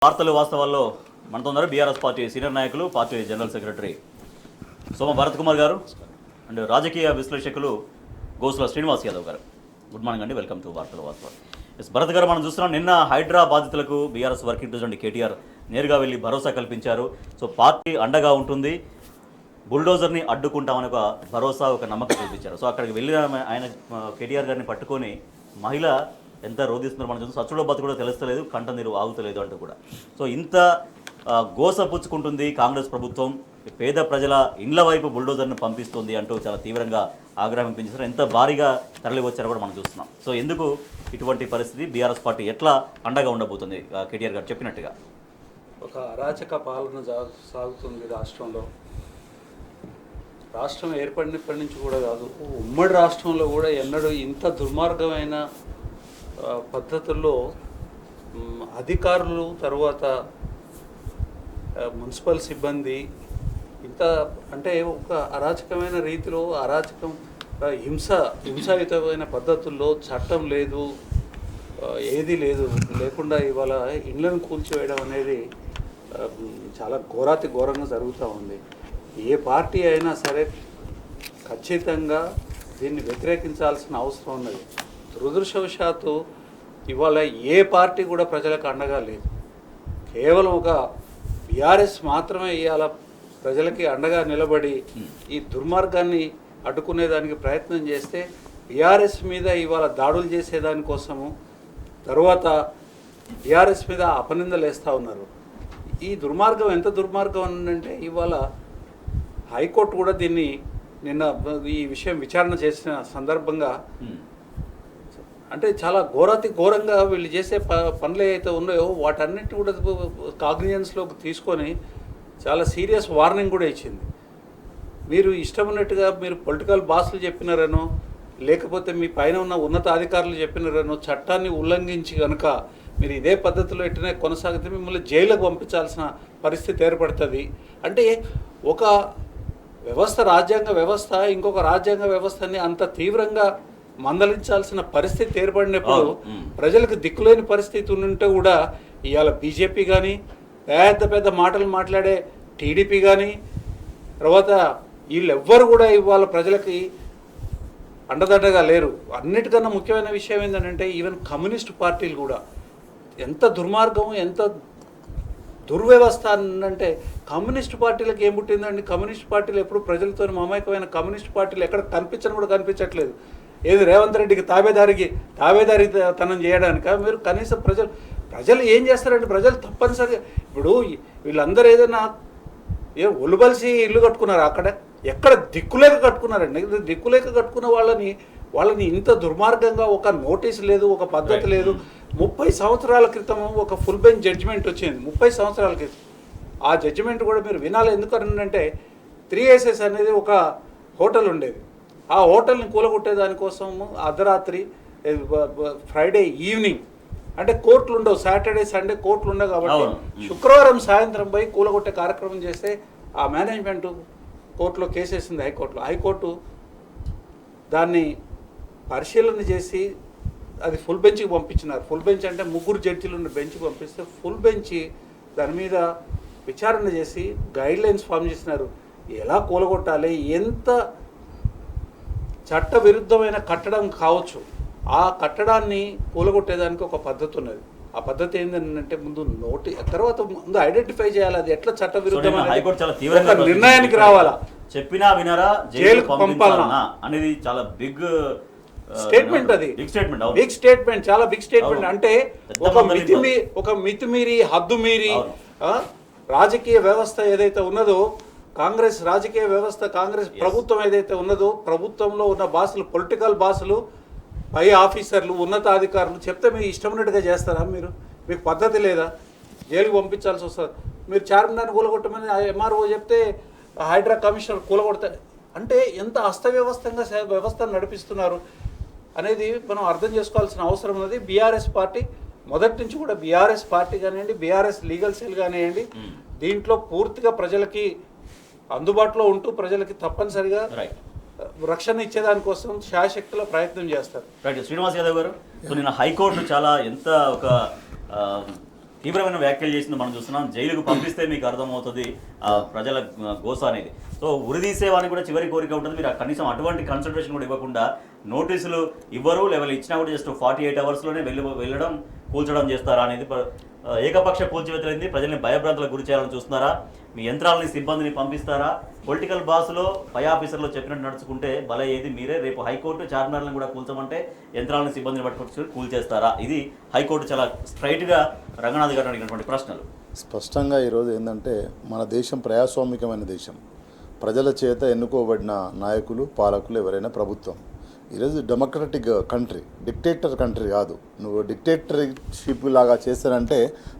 వార్తలు వాస్తవాల్లో మనతో ఉన్నారు బీఆర్ఎస్ పార్టీ సీనియర్ నాయకులు, పార్టీ జనరల్ సెక్రటరీ సోమ భరత్ కుమార్ గారు అండ్ రాజకీయ విశ్లేషకులు గోసుల శ్రీనివాస్ యాదవ్ గారు. గుడ్ మార్నింగ్ అండి, వెల్కమ్ టు వార్తలు వాస్తవాలు. ఎస్ భరత్ గారు, మనం చూస్తున్నాం నిన్న హైడ్రా బాధితులకు బీఆర్ఎస్ వర్కింగ్ ప్రెసిడెంట్ కేటీఆర్ నేరుగా వెళ్ళి భరోసా కల్పించారు. సో పార్టీ అండగా ఉంటుంది, బుల్డోజర్ని అడ్డుకుంటామని ఒక భరోసా, ఒక నమ్మకం కల్పించారు. సో అక్కడికి వెళ్ళిన ఆయన కేటీఆర్ గారిని పట్టుకొని మహిళ ఎంత రోధిస్తున్నారు మనం చూస్తాం. సచ్చులో బతు కూడా తెలుస్తలేదు, కంట నీరు ఆగుతలేదు అంటూ కూడా. సో ఇంత గోస పుచ్చుకుంటుంది కాంగ్రెస్ ప్రభుత్వం, పేద ప్రజల ఇండ్ల వైపు బుల్డోజర్ని పంపిస్తుంది అంటూ చాలా తీవ్రంగా ఆగ్రహం పెంచేశారు. ఎంత భారీగా తరలి వచ్చారో కూడా మనం చూస్తున్నాం. సో ఎందుకు ఇటువంటి పరిస్థితి, బీఆర్ఎస్ పార్టీ ఎట్లా అండగా ఉండబోతుంది కేటీఆర్ గారు చెప్పినట్టుగా? ఒక అరాచక పాలన సాగుతుంది రాష్ట్రంలో. రాష్ట్రం ఏర్పడినప్పటి నుంచి కూడా కాదు, ఉమ్మడి రాష్ట్రంలో కూడా ఎన్నడూ ఇంత దుర్మార్గమైన పద్ధతుల్లో అధికారులు, తర్వాత మున్సిపల్ సిబ్బంది ఇంత అంటే ఒక అరాచకమైన రీతిలో హింసాయుతమైన పద్ధతుల్లో చట్టం లేదు, ఏది లేకుండా ఇవాళ ఇళ్లను కూల్చివేయడం అనేది చాలా ఘోరంగా జరుగుతూ ఉంది. ఏ పార్టీ అయినా సరే ఖచ్చితంగా దీన్ని వ్యతిరేకించాల్సిన అవసరం ఉన్నది. దురదృష్టవశాత్తు ఇవాళ ఏ పార్టీ కూడా ప్రజలకు అండగా లేదు. కేవలం ఒక బీఆర్ఎస్ మాత్రమే ఇవాళ ప్రజలకి అండగా నిలబడి ఈ దుర్మార్గాన్ని అడ్డుకునేదానికి ప్రయత్నం చేస్తే, బీఆర్ఎస్ మీద ఇవాళ దాడులు చేసేదానికోసము, తర్వాత బీఆర్ఎస్ మీద అపనిందలు వేస్తూ ఉన్నారు. ఈ దుర్మార్గం ఎంత దుర్మార్గం అంటే ఇవాళ హైకోర్టు కూడా దీన్ని నిన్న ఈ విషయం విచారణ చేసిన సందర్భంగా అంటే చాలా ఘోరంగా వీళ్ళు చేసే పనులు ఏవైతే ఉన్నాయో వాటన్నిటిని కూడా కాగ్నిజెన్స్లోకి తీసుకొని చాలా సీరియస్ వార్నింగ్ కూడా ఇచ్చింది. మీరు ఇష్టం ఉన్నట్టుగా మీరు పొలిటికల్ బాసులు చెప్పినారనో, లేకపోతే మీ పైన ఉన్న ఉన్నతాధికారులు చెప్పినారనో చట్టాన్ని ఉల్లంఘించి కనుక మీరు ఇదే పద్ధతిలో ఎట్టినే కొనసాగితే మిమ్మల్ని జైలుకు పంపించాల్సిన పరిస్థితి ఏర్పడుతుంది. అంటే ఒక వ్యవస్థ, రాజ్యాంగ వ్యవస్థ ఇంకొక రాజ్యాంగ వ్యవస్థని అంత తీవ్రంగా మందలించాల్సిన పరిస్థితి ఏర్పడినప్పుడు ప్రజలకు దిక్కులేని పరిస్థితి ఉంటే కూడా ఇవాళ బీజేపీ కానీ, పెద్ద మాటలు మాట్లాడే టీడీపీ కానీ, తర్వాత వీళ్ళెవ్వరు కూడా ఇవాళ ప్రజలకి అండదండగా లేరు. అన్నిటికన్నా ముఖ్యమైన విషయం ఏంటంటే ఈవెన్ కమ్యూనిస్ట్ పార్టీలు కూడా ఎంత దుర్మార్గం, ఎంత దుర్వ్యవస్థ అంటే కమ్యూనిస్ట్ పార్టీలకు ఏం పుట్టిందండి? కమ్యూనిస్ట్ పార్టీలు ఎప్పుడు ప్రజలతో మమేకమైన కమ్యూనిస్ట్ పార్టీలు ఎక్కడ కనిపించట్లేదు. ఏది రేవంత్ రెడ్డికి తాబేదారితనం చేయడానిక? మీరు కనీసం ప్రజలు ఏం చేస్తారంటే, ప్రజలు తప్పనిసరిగా ఇప్పుడు వీళ్ళందరూ ఏదైనా ఒలుబలిసి ఇల్లు కట్టుకున్నారు, అక్కడ ఎక్కడ దిక్కులేక కట్టుకున్నారండి. దిక్కులేక కట్టుకున్న వాళ్ళని ఇంత దుర్మార్గంగా, ఒక నోటీస్ లేదు, ఒక పద్ధతి లేదు. 30 సంవత్సరాల క్రితం ఒక ఫుల్ బెంచ్ జడ్జిమెంట్ వచ్చింది, 30 సంవత్సరాల క్రితం. ఆ జడ్జిమెంట్ కూడా మీరు వినాలి. ఎందుకంటే 3SS అనేది ఒక హోటల్ ఉండేది. ఆ హోటల్ని కూలగొట్టేదానికోసం అర్ధరాత్రి, ఫ్రైడే ఈవినింగ్, అంటే కోర్టులు ఉండవు, సాటర్డే సండే కోర్టులు ఉండవు కాబట్టి శుక్రవారం సాయంత్రం పోయి కూలగొట్టే కార్యక్రమం చేస్తే ఆ మేనేజ్మెంట్ కోర్టులో కేసేసింది హైకోర్టు దాన్ని పరిశీలన చేసి అది ఫుల్ బెంచ్కి పంపించినారు. ఫుల్ బెంచ్ అంటే 3 జడ్జిలు ఉన్న బెంచ్కి పంపిస్తే ఫుల్ బెంచ్ దాని మీద విచారణ చేసి గైడ్లైన్స్ ఫామ్ చేసినారు. ఎలా కూలగొట్టాలి, ఎంత చట్ట విరుద్ధమైన కట్టడం కావచ్చు, ఆ కట్టడాన్ని కూలగొట్టేదానికి ఒక పద్ధతి ఉన్నది. ఆ పద్ధతి ఏంటంటే తర్వాత ముందు ఐడెంటిఫై చేయాలి, అది ఎట్లా చట్ట విరుద్ధమైన నిర్ణయానికి రావాలా, చెప్పినా వినరా జైలుకు పంపాలనా అనేది చాలా బిగ్ స్టేట్మెంట్. అది బిగ్ స్టేట్మెంట్, చాలా బిగ్ స్టేట్మెంట్. అంటే ఒక మితిమీరి, హద్దు మీరి రాజకీయ వ్యవస్థ ఏదైతే ఉన్నదో, కాంగ్రెస్ రాజకీయ వ్యవస్థ, కాంగ్రెస్ ప్రభుత్వం ఏదైతే ఉన్నదో, ప్రభుత్వంలో ఉన్న బాసులు, పొలిటికల్ బాసులు, పై ఆఫీసర్లు, ఉన్నతాధికారులు చెప్తే మీరు ఇష్టం ఉన్నట్టుగా చేస్తారా? మీకు పద్ధతి లేదా? జైలుకు పంపించాల్సి వస్తుంది. మీరు చార్మినార్ కూలగొట్టమని MRO చెప్తే హైడ్రా కమిషనర్ కూలగొడతారు. అంటే ఎంత అస్తవ్యవస్థంగా వ్యవస్థను నడిపిస్తున్నారు అనేది మనం అర్థం చేసుకోవాల్సిన అవసరం ఉన్నది. బీఆర్ఎస్ పార్టీ మొదటి నుంచి కూడా, బీఆర్ఎస్ పార్టీ కానివ్వండి, బీఆర్ఎస్ లీగల్ సెల్ కానివ్వండి, దీంట్లో పూర్తిగా ప్రజలకి అందుబాటులో ఉంటూ ప్రజలకి తప్పనిసరిగా రక్షణ ఇచ్చేదానికోసం శాయశక్తుల ప్రయత్నం చేస్తారు. రైట్ శ్రీనివాస్ యాదవ్ గారు, సో నిన్న హైకోర్టు చాలా ఎంత ఒక తీవ్రమైన వ్యాఖ్యలు చేసింది మనం చూస్తున్నాం. జైలుకు పంపిస్తే మీకు అర్థమవుతుంది ప్రజల గోస అనేది. సో ఉరిదీసేవానికి కూడా చివరి కోరిక ఉంటుంది. మీరు కనీసం అటువంటి కన్సల్టేషన్ కూడా ఇవ్వకుండా నోటీసులు ఇవ్వరు, లెవెల్ ఇచ్చినా కూడా జస్ట్ 48 అవర్స్లోనే వెళ్ళడం కూల్చడం చేస్తారా అనేది ఏకపక్ష కూల్చివేతలైంది. ప్రజల్ని భయభ్రాంతులకు గురి చేయాలని చూస్తున్నారా? మీ యంత్రాలని సిబ్బందిని పంపిస్తారా? పొలిటికల్ బాస్లో పై ఆఫీసర్లో చెప్పినట్టు నడుచుకుంటే భలే ఏది మీరే రేపు హైకోర్టు చార్మినార్లను కూడా కూల్చమంటే యంత్రాలను సిబ్బందిని పట్టుకొచ్చి కూల్చేస్తారా? ఇది హైకోర్టు చాలా స్ట్రైట్గా రంగనాథ్ గారు అడిగినటువంటి ప్రశ్నలు. స్పష్టంగా ఈరోజు ఏంటంటే మన దేశం ప్రజాస్వామికమైన దేశం, ప్రజల చేత ఎన్నుకోబడిన నాయకులు పాలకులు ఎవరైనా ప్రభుత్వం. ఈరోజు డెమోక్రటిక్ కంట్రీ, డిక్టేటర్ కంట్రీ కాదు. నువ్వు డిక్టేటర్షిప్ లాగా చేస్తానంటే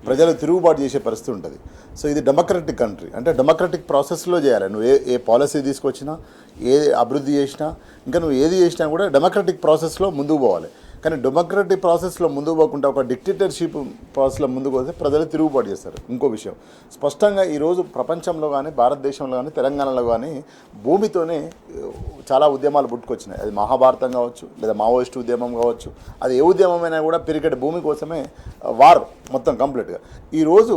ప్రజలు తిరుగుబాటు చేసే పరిస్థితి ఉంటుంది. సో ఇది డెమోక్రటిక్ కంట్రీ అంటే డెమోక్రటిక్ ప్రాసెస్లో చేయాలి. నువ్వు ఏ పాలసీ తీసుకొచ్చినా, ఏ అభివృద్ధి చేసినా, ఇంకా నువ్వు ఏది చేసినా కూడా డెమోక్రటిక్ ప్రాసెస్లో ముందుకు పోవాలి. కానీ డెమోక్రటిక్ ప్రాసెస్లో ముందుకు పోకుండా ఒక డిక్టేటర్షిప్ ప్రాసెస్లో ముందుకు పోతే ప్రజలు తిరుగుబాటు చేస్తారు. ఇంకో విషయం స్పష్టంగా ఈరోజు ప్రపంచంలో కానీ, భారతదేశంలో కానీ, తెలంగాణలో కానీ భూమితోనే చాలా ఉద్యమాలు పుట్టుకొచ్చినాయి. అది మహాభారతం కావచ్చు, లేదా మావోయిస్ట్ ఉద్యమం కావచ్చు, అది ఏ ఉద్యమమైనా కూడా పిరికెట్ భూమి కోసమే వార్ మొత్తం కంప్లీట్గా. ఈరోజు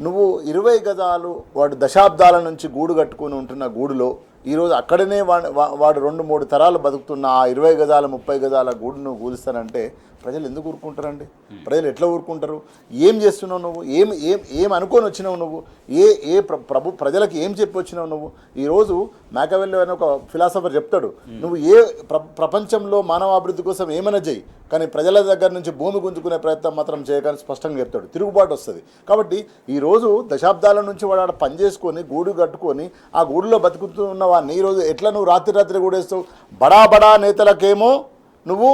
నువ్వు 20 గజాలు వాడు దశాబ్దాల నుంచి గూడు కట్టుకుని ఉంటున్న గూడులో ఈరోజు అక్కడనే వాడు 2-3 తరాలు బతుకుతున్న ఆ 20 గజాల 30 గజాల గూడును కూలుస్తానంటే ప్రజలు ఎందుకు ఊరుకుంటారండి? ప్రజలు ఎట్లా ఊరుకుంటారు? ఏం చేస్తున్నావు నువ్వు? ఏం అనుకొని వచ్చినావు నువ్వు? ప్రజలకు ఏం చెప్పి వచ్చినావు నువ్వు? ఈరోజు మ్యాకవెల్లీ అని ఒక ఫిలాసఫర్ చెప్తాడు, నువ్వు ప్రపంచంలో మానవ అభివృద్ధి కోసం ఏమైనా చేయి, కానీ ప్రజల దగ్గర నుంచి భూమి గుంజుకునే ప్రయత్నం మాత్రం చేయకని స్పష్టంగా చెప్తాడు. తిరుగుబాటు వస్తుంది. కాబట్టి ఈరోజు దశాబ్దాల నుంచి వాడు ఆడ పనిచేసుకొని గూడు కట్టుకొని ఆ గూడులో బతుకుతున్న వాడిని ఈరోజు ఎట్లా నువ్వు రాత్రి కూడేస్తావు? బడా నేతలకేమో నువ్వు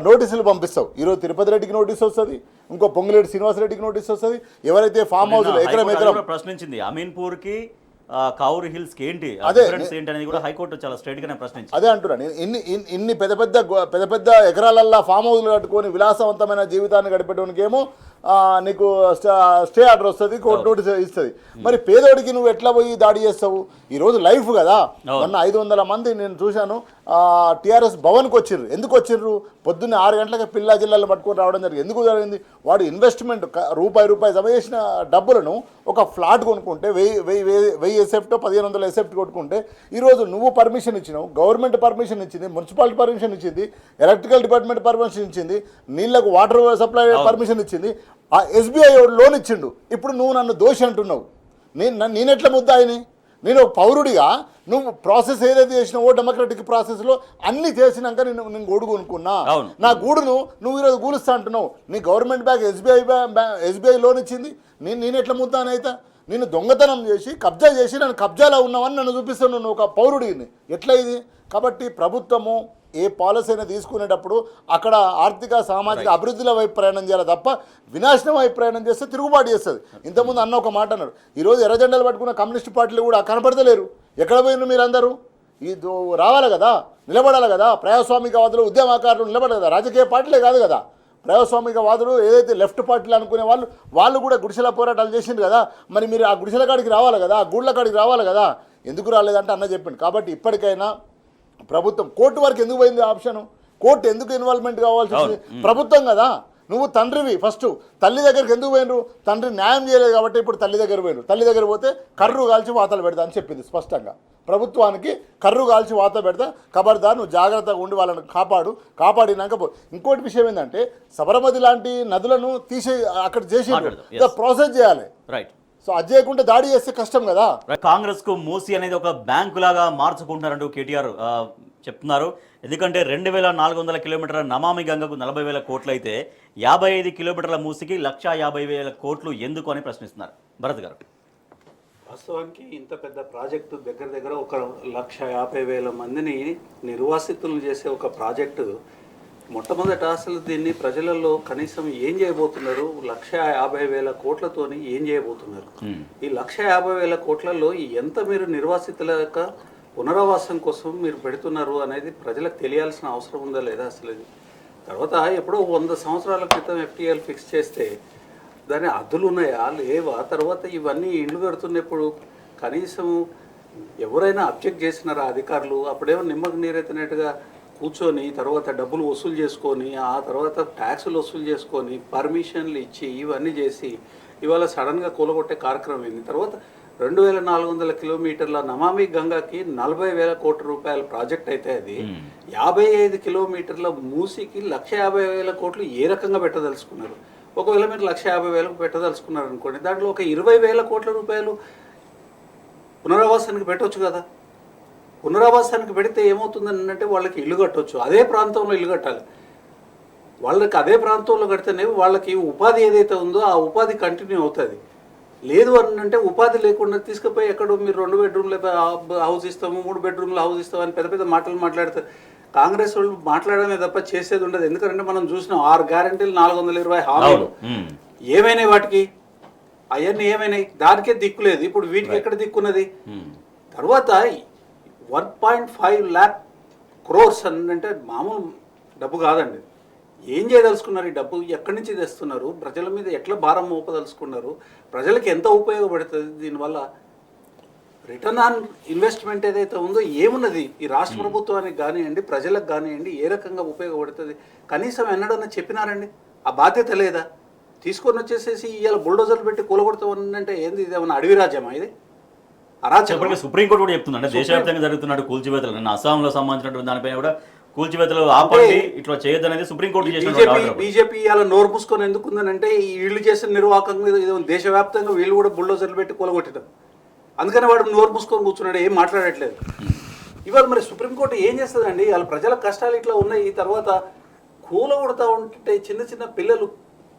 నోటీసులు పంపిస్తావు. ఈరోజు తిరుపతి రెడ్డికి నోటీస్ వస్తుంది, ఇంకో పొంగులేటి శ్రీనివాసరెడ్డికి నోటీస్ వస్తుంది. ఎవరైతే ఫామ్ హౌస్లో ఎకరం ప్రశ్నించింది అమీన్పూర్కి కౌరి హిల్స్కి ఏంటి అనేది కూడా హైకోర్టు చాలా స్ట్రైట్గానే ప్రశ్నించింది. అదే అంటున్నాను, ఇన్ని పెద్ద ఎకరాలల్లా ఫామ్ హౌస్లు కట్టుకొని విలాసవంతమైన జీవితాన్ని గడిపేటానికి ఏమో నీకు స్టే ఆర్డర్ వస్తుంది, కోర్టు నోటీస్ ఇస్తుంది. మరి పేదోడికి నువ్వు ఎట్లా పోయి దాడి చేస్తావు? ఈరోజు లైఫ్ కదా. మొన్న 500 మంది నేను చూశాను టీఆర్ఎస్ భవన్కి వచ్చిర్రు. ఎందుకు వచ్చిర్రు? పొద్దున్నే 6 గంటలకు పిల్లా జిల్లాలు పట్టుకొని రావడం జరిగింది. ఎందుకు జరిగింది? వాడు ఇన్వెస్ట్మెంట్ రూపాయి జమ చేసిన డబ్బులను ఒక ఫ్లాట్ కొనుక్కుంటే 1000 ఎసెప్టో 1500 ఎసెప్ట్ కొట్టుకుంటే ఈరోజు నువ్వు పర్మిషన్ ఇచ్చినావు, గవర్నమెంట్ పర్మిషన్ ఇచ్చింది, మున్సిపాలిటీ పర్మిషన్ ఇచ్చింది, ఎలక్ట్రికల్ డిపార్ట్మెంట్ పర్మిషన్ ఇచ్చింది, నీళ్లకు వాటర్ సప్లై పర్మిషన్ ఇచ్చింది, ఆ ఎస్బీఐ లోన్ ఇచ్చిండు. ఇప్పుడు నువ్వు నన్ను దోషి అంటున్నావు. నేనెట్లా ముద్దాయిని? నేను ఒక పౌరుడిగా నువ్వు ప్రాసెస్ ఏదైతే చేసినావో డెమోక్రటిక్ ప్రాసెస్లో అన్ని చేసినాక నేను గూడు కొనుక్కున్నా. నా గూడును నువ్వు ఈరోజు కూలుస్తా అంటున్నావు. నీ గవర్నమెంట్ బ్యాంక్ ఎస్బీఐ లోన్ ఇచ్చింది, నేను ఎట్లా ముద్దానైతే? నేను దొంగతనం చేసి కబ్జా చేసి నన్ను కబ్జాలో ఉన్నావని నన్ను చూపిస్తున్నావు నువ్వు ఒక పౌరుడిని. ఎట్లా ఇది? కాబట్టి ప్రభుత్వము ఏ పాలసీ అయినా తీసుకునేటప్పుడు అక్కడ ఆర్థిక సామాజిక అభివృద్ధిల వైపు ప్రయాణం చేయాలి తప్ప వినాశనం వైపు ప్రయాణం చేస్తే తిరుగుబాటు చేస్తుంది. ఇంతకుముందు అన్న ఒక మాట అన్నాడు, ఈరోజు ఎర్రజెండాలు పట్టుకున్న కమ్యూనిస్ట్ పార్టీలు కూడా కనపడతలేరు. ఎక్కడ పోయినారు మీరందరూ? ఇది రావాలి కదా, నిలబడాలి కదా. ప్రజాస్వామికవాదులు ఉద్యమకారులు నిలబడాలి కదా. రాజకీయ పార్టీలే కాదు కదా. ప్రజాస్వామికవాదులు ఏదైతే లెఫ్ట్ పార్టీలు అనుకునే వాళ్ళు కూడా గుడిసెల పోరాటాలు చేసిండ్రు కదా. మరి మీరు ఆ గుడిసెల కాడికి రావాలి కదా, ఆ గూళ్ళ కాడికి రావాలి కదా. ఎందుకు రాలేదంటే అన్న చెప్పిండు. కాబట్టి ఇప్పటికైనా ప్రభుత్వం కోర్టు వరకు ఎందుకు పోయింది ఆప్షను? కోర్టు ఎందుకు ఇన్వాల్వ్మెంట్ కావాల్సి వచ్చింది? ప్రభుత్వం కదా. నువ్వు తండ్రివి. ఫస్ట్ తల్లి దగ్గరికి ఎందుకు పోయినరు? తండ్రి న్యాయం చేయలేదు కాబట్టి ఇప్పుడు తల్లి దగ్గర పోయినరు. తల్లి దగ్గర పోతే కర్రు కాల్చి వాతలు పెడతా అని చెప్పింది స్పష్టంగా. ప్రభుత్వానికి కర్రు కాల్చి వాత పెడతా, ఖబర్దార్ నువ్వు జాగ్రత్తగా ఉండి వాళ్ళని కాపాడినాక ఇంకోటి విషయం ఏంటంటే సబర్మతి లాంటి నదులను అక్కడ చేసి ప్రాసెస్ చేయాలి. రైట్. సో అది చేయకుండా దాడి చేస్తే కష్టం కదా. కాంగ్రెస్ కు మూసి అనేది ఒక బ్యాంకు లాగా మార్చుకుంటున్నారంటూ కేటీఆర్ చెప్తున్నారు. ఎందుకంటే 2400 కిలోమీటర్ల నమామి గంగకు 40,000 కోట్లు అయితే 55 కిలోమీటర్ల మూసికి 150,000 కోట్లు ఎందుకు అని ప్రశ్నిస్తున్నారు. భరత్ గారు, వాస్తవానికి ఇంత పెద్ద ప్రాజెక్టు దగ్గర 150,000 మందిని నిర్వాసితులను చేసే ఒక ప్రాజెక్టు మొట్టమొదట అసలు దీన్ని ప్రజలలో కనీసం ఏం చేయబోతున్నారు? 150,000 కోట్లతోని ఏం చేయబోతున్నారు? ఈ 150,000 కోట్లలో ఎంత మీరు నిర్వాసితుల యొక్క పునరావాసం కోసం మీరు పెడుతున్నారు అనేది ప్రజలకు తెలియాల్సిన అవసరం ఉందా లేదా అసలు? తర్వాత ఎప్పుడో 100 సంవత్సరాల క్రితం ఎఫ్టీఎల్ ఫిక్స్ చేస్తే దాని అద్దులు ఉన్నాయా లేవా? తర్వాత ఇవన్నీ ఇండ్లు కడుతున్నప్పుడు కనీసం ఎవరైనా అబ్జెక్ట్ చేసినారా అధికారులు? అప్పుడేమో నిమ్మకు నీరెత్తినట్టుగా కూర్చొని తర్వాత డబ్బులు వసూలు చేసుకొని ఆ తర్వాత ట్యాక్సులు వసూలు చేసుకొని పర్మిషన్లు ఇచ్చి ఇవన్నీ చేసి ఇవాళ సడన్గా కూలగొట్టే కార్యక్రమం అయింది. తర్వాత 2400 కిలోమీటర్ల నమామి గంగాకి 40,000 కోట్ల రూపాయల ప్రాజెక్ట్ అయితే అది 55 కిలోమీటర్ల మూసికి 150,000 కోట్లు ఏ రకంగా పెట్టదలుచుకున్నారు? ఒకవేళ మీరు 150,000 పెట్టదలుచుకున్నారు అనుకోండి, దాంట్లో ఒక 20,000 కోట్ల రూపాయలు పునరావాసానికి పెట్టవచ్చు కదా. పునరావాసానికి పెడితే ఏమవుతుందని అంటే వాళ్ళకి ఇల్లు కట్టవచ్చు, అదే ప్రాంతంలో ఇల్లు కట్టాలి. వాళ్ళకి అదే ప్రాంతంలో కడితేనే వాళ్ళకి ఉపాధి ఏదైతే ఉందో ఆ ఉపాధి కంటిన్యూ అవుతుంది. లేదు అని అంటే ఉపాధి లేకుండా తీసుకుపోయి ఎక్కడో మీరు 2 బెడ్రూమ్ల హౌస్ ఇస్తాము, 3 బెడ్రూమ్ల హౌస్ ఇస్తాము అని పెద్ద పెద్ద మాటలు మాట్లాడతారు. కాంగ్రెస్ వాళ్ళు మాట్లాడమే తప్ప చేసేది ఉండదు. ఎందుకంటే మనం చూసినాం 6 గ్యారంటీలు 420 హామీలు ఏమైనాయి, వాటికి అవన్నీ ఏమైనాయి? దానికే దిక్కులేదు. ఇప్పుడు వీటికి ఎక్కడ దిక్కున్నది? తర్వాత 1.5 lakh crores అంటే మామూలు డబ్బు కాదండి. ఏం చేయదలుచుకున్నారు? ఈ డబ్బు ఎక్కడి నుంచి తెస్తున్నారు? ప్రజల మీద ఎట్లా భారం మోపదలుచుకున్నారు? ప్రజలకు ఎంత ఉపయోగపడుతుంది దీనివల్ల? రిటర్న్ ఆన్ ఇన్వెస్ట్మెంట్ ఏదైతే ఉందో ఏమున్నది ఈ రాష్ట్ర ప్రభుత్వానికి కానివ్వండి, ప్రజలకు కానివ్వండి, ఏ రకంగా ఉపయోగపడుతుంది? కనీసం ఎన్నడన్నా చెప్పినారండి? ఆ బాధ్యత లేదా? తీసుకొని వచ్చేసేసి ఇవాళ బుల్డోజర్లు పెట్టి కూలగొడతామనంటే ఏంది? ఇది ఏమన్నా అడవి రాజ్యమా ఇది? అరాచకం. సుప్రీంకోర్టు కూడా చెప్తుందంటే దేశవ్యాప్తంగా జరుగుతున్నట్టు కూల్చివేతలు, నిన్న అస్సాంలో సంబంధించినటువంటి దానిపైన కూడా కూల్చివేతలు ఆపండి, ఇట్లా చేయొద్దు అనేది సుప్రీంకోర్టు చేసిన. బీజేపీ ఇవాళ నోరు మూసుకొని ఎందుకుందనంటే వీళ్ళు చేసిన నిర్వాహకం మీద దేశవ్యాప్తంగా వీళ్ళు కూడా బుల్డోజర్లు పెట్టి కూలగొట్టడం. అందుకని వాడు నోరు మూసుకొని కూర్చున్నాడు, ఏం మాట్లాడట్లేదు. ఇవాళ మరి సుప్రీంకోర్టు ఏం చేస్తుందండి? వాళ్ళ ప్రజల కష్టాలు ఇట్లా ఉన్నాయి. తర్వాత కూలగొడతా ఉంటే చిన్న చిన్న పిల్లలు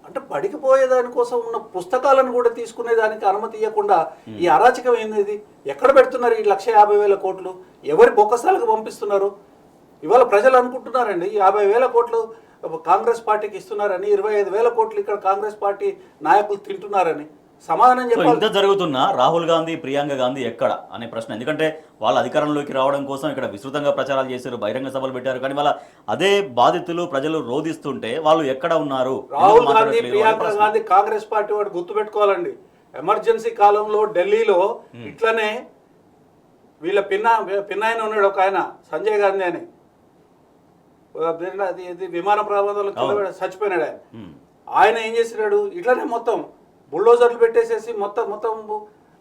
అంటే బడికి పోయేదానికోసం ఉన్న పుస్తకాలను కూడా తీసుకునేదానికి అనుమతి ఇవ్వకుండా ఈ అరాచకం ఏంది? ఎక్కడ పెడుతున్నారు ఈ 150,000 కోట్లు? ఎవరి బొక్కసాలకు పంపిస్తున్నారు? ఇవాళ ప్రజలు అనుకుంటున్నారండి 50,000 కోట్లు కాంగ్రెస్ పార్టీకి ఇస్తున్నారని, 25,000 కోట్లు ఇక్కడ కాంగ్రెస్ పార్టీ నాయకులు తింటున్నారని. సమాధానం చెప్పాలి. ఇంత జరుగుతున్నా రాహుల్ గాంధీ, ప్రియాంక గాంధీ ఎక్కడ అనే ప్రశ్న. ఎందుకంటే వాళ్ళు అధికారంలోకి రావడం కోసం ఇక్కడ విస్తృతంగా ప్రచారాలు చేశారు, బహిరంగ సభలు పెట్టారు. కానీ వాళ్ళ అదే బాధితులు ప్రజలు రోధిస్తుంటే వాళ్ళు ఎక్కడ ఉన్నారు? రాహుల్ గాంధీ, ప్రియాంక గాంధీ కాంగ్రెస్ పార్టీ వాడు గుర్తుపెట్టుకోవాలండి. ఎమర్జెన్సీ కాలంలో ఢిల్లీలో ఇట్లనే వీళ్ళ పిన్నాయన ఉన్నాడు, ఒక ఆయన సంజయ్ గాంధీ అని, విమాన ప్రమాదంలో చచ్చిపోయినాడు ఆయన. ఆయన ఏం చేసినాడు? ఇట్లనే మొత్తం బుల్డోజర్లు పెట్టేసేసి మొత్తం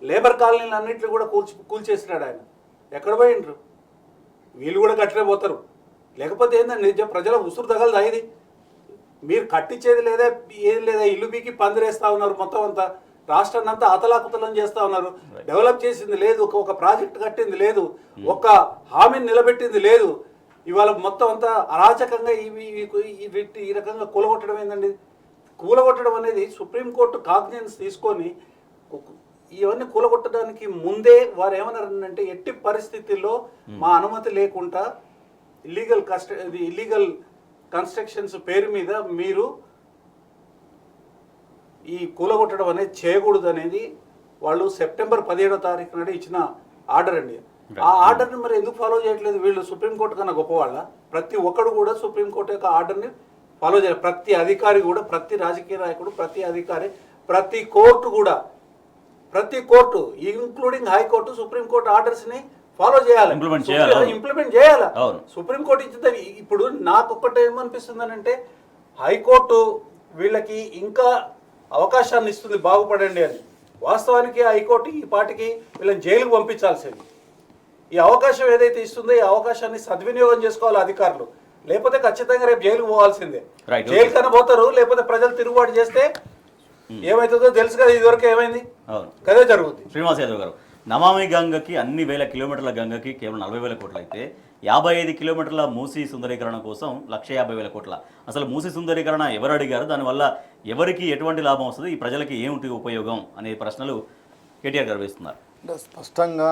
లేబర్ కాలనీలు అన్నింటినీ కూడా కూల్చేసినాడు ఆయన. ఎక్కడ పోయిండ్రు? వీళ్ళు కూడా కట్టలే పోతారు. లేకపోతే ఏందండి ప్రజల ఉసురు తగలదా ఇది? మీరు కట్టించేది లేదా, ఏం లేదా? ఇల్లు బీకి పందిరేస్తా ఉన్నారు, మొత్తం అంతా రాష్ట్రాన్ని అంతా అతలాకుతలం చేస్తా ఉన్నారు. డెవలప్ చేసింది లేదు, ఒక ప్రాజెక్ట్ కట్టింది లేదు, ఒక హామీని నిలబెట్టింది లేదు. ఇవాళ మొత్తం అంతా అరాచకంగా ఈ రకంగా కూలగొట్టడం ఏందండి? కూలగొట్టడం అనేది సుప్రీంకోర్టు కాగ్నిజెన్స్ తీసుకొని ఇవన్నీ కూలగొట్టడానికి ముందే వారు ఏమన్నారంటే ఎట్టి పరిస్థితుల్లో మా అనుమతి లేకుండా ఇల్లీగల్ కన్స్ట్రక్షన్స్ పేరు మీద మీరు ఈ కూలగొట్టడం అనేది చేయకూడదు అనేది వాళ్ళు సెప్టెంబర్ 17వ తారీఖు నాడు ఇచ్చిన ఆర్డర్ అండి. ఆ ఆర్డర్ని మరి ఎందుకు ఫాలో చేయట్లేదు వీళ్ళు? సుప్రీంకోర్టు కన్నా గొప్పవాళ్ళ? ప్రతి ఒక్కడు కూడా సుప్రీంకోర్టు యొక్క ఆర్డర్ని ఫాలో చేయాలి. ప్రతి అధికారి కూడా, ప్రతి రాజకీయ నాయకుడు, ప్రతి అధికారి, ప్రతి కోర్టు కూడా, ప్రతి కోర్టు ఇంక్లూడింగ్ హైకోర్టు సుప్రీంకోర్టు ఆర్డర్స్ని ఫాలో చేయాలి, ఇంప్లిమెంట్ చేయాలి. సుప్రీంకోర్టు ఇచ్చిందని ఇప్పుడు నాకు ఒక్కటే ఏమనిపిస్తుంది అంటే హైకోర్టు వీళ్ళకి ఇంకా అవకాశాన్ని ఇస్తుంది బాగుపడండి అని. వాస్తవానికి హైకోర్టు ఈ పాటికి వీళ్ళని జైలుకు పంపించాల్సింది. ఈ అవకాశం ఏదైతే ఇస్తుందో ఈ అవకాశాన్ని సద్వినియోగం చేసుకోవాలి అధికారులు. లేకపోతే ఖచ్చితంగా రేపు జైలుకు పోవాల్సిందే. జైలు కన్నా పోతారు, లేకపోతే ప్రజలు తిరుగుబాటు చేస్తే ఏమవుతుందో తెలుసు కదా. ఇదివరకు ఏమైంది? కదే జరుగుతుంది. శ్రీనివాస్ యాదవ్ గారు, నమామి గంగకి అన్ని వేల కిలోమీటర్ల గంగకి కేవలం 40,000 కోట్లు అయితే 55 కిలోమీటర్ల మూసీ సుందరీకరణ కోసం 150,000 కోట్ల. అసలు మూసీ సుందరీకరణ ఎవరు అడిగారు? దానివల్ల ఎవరికి ఎటువంటి లాభం వస్తుంది? ఈ ప్రజలకి ఏమిటి ఉపయోగం అనే ప్రశ్నలు కేటీఆర్ గారు వేస్తున్నారు. అంటే స్పష్టంగా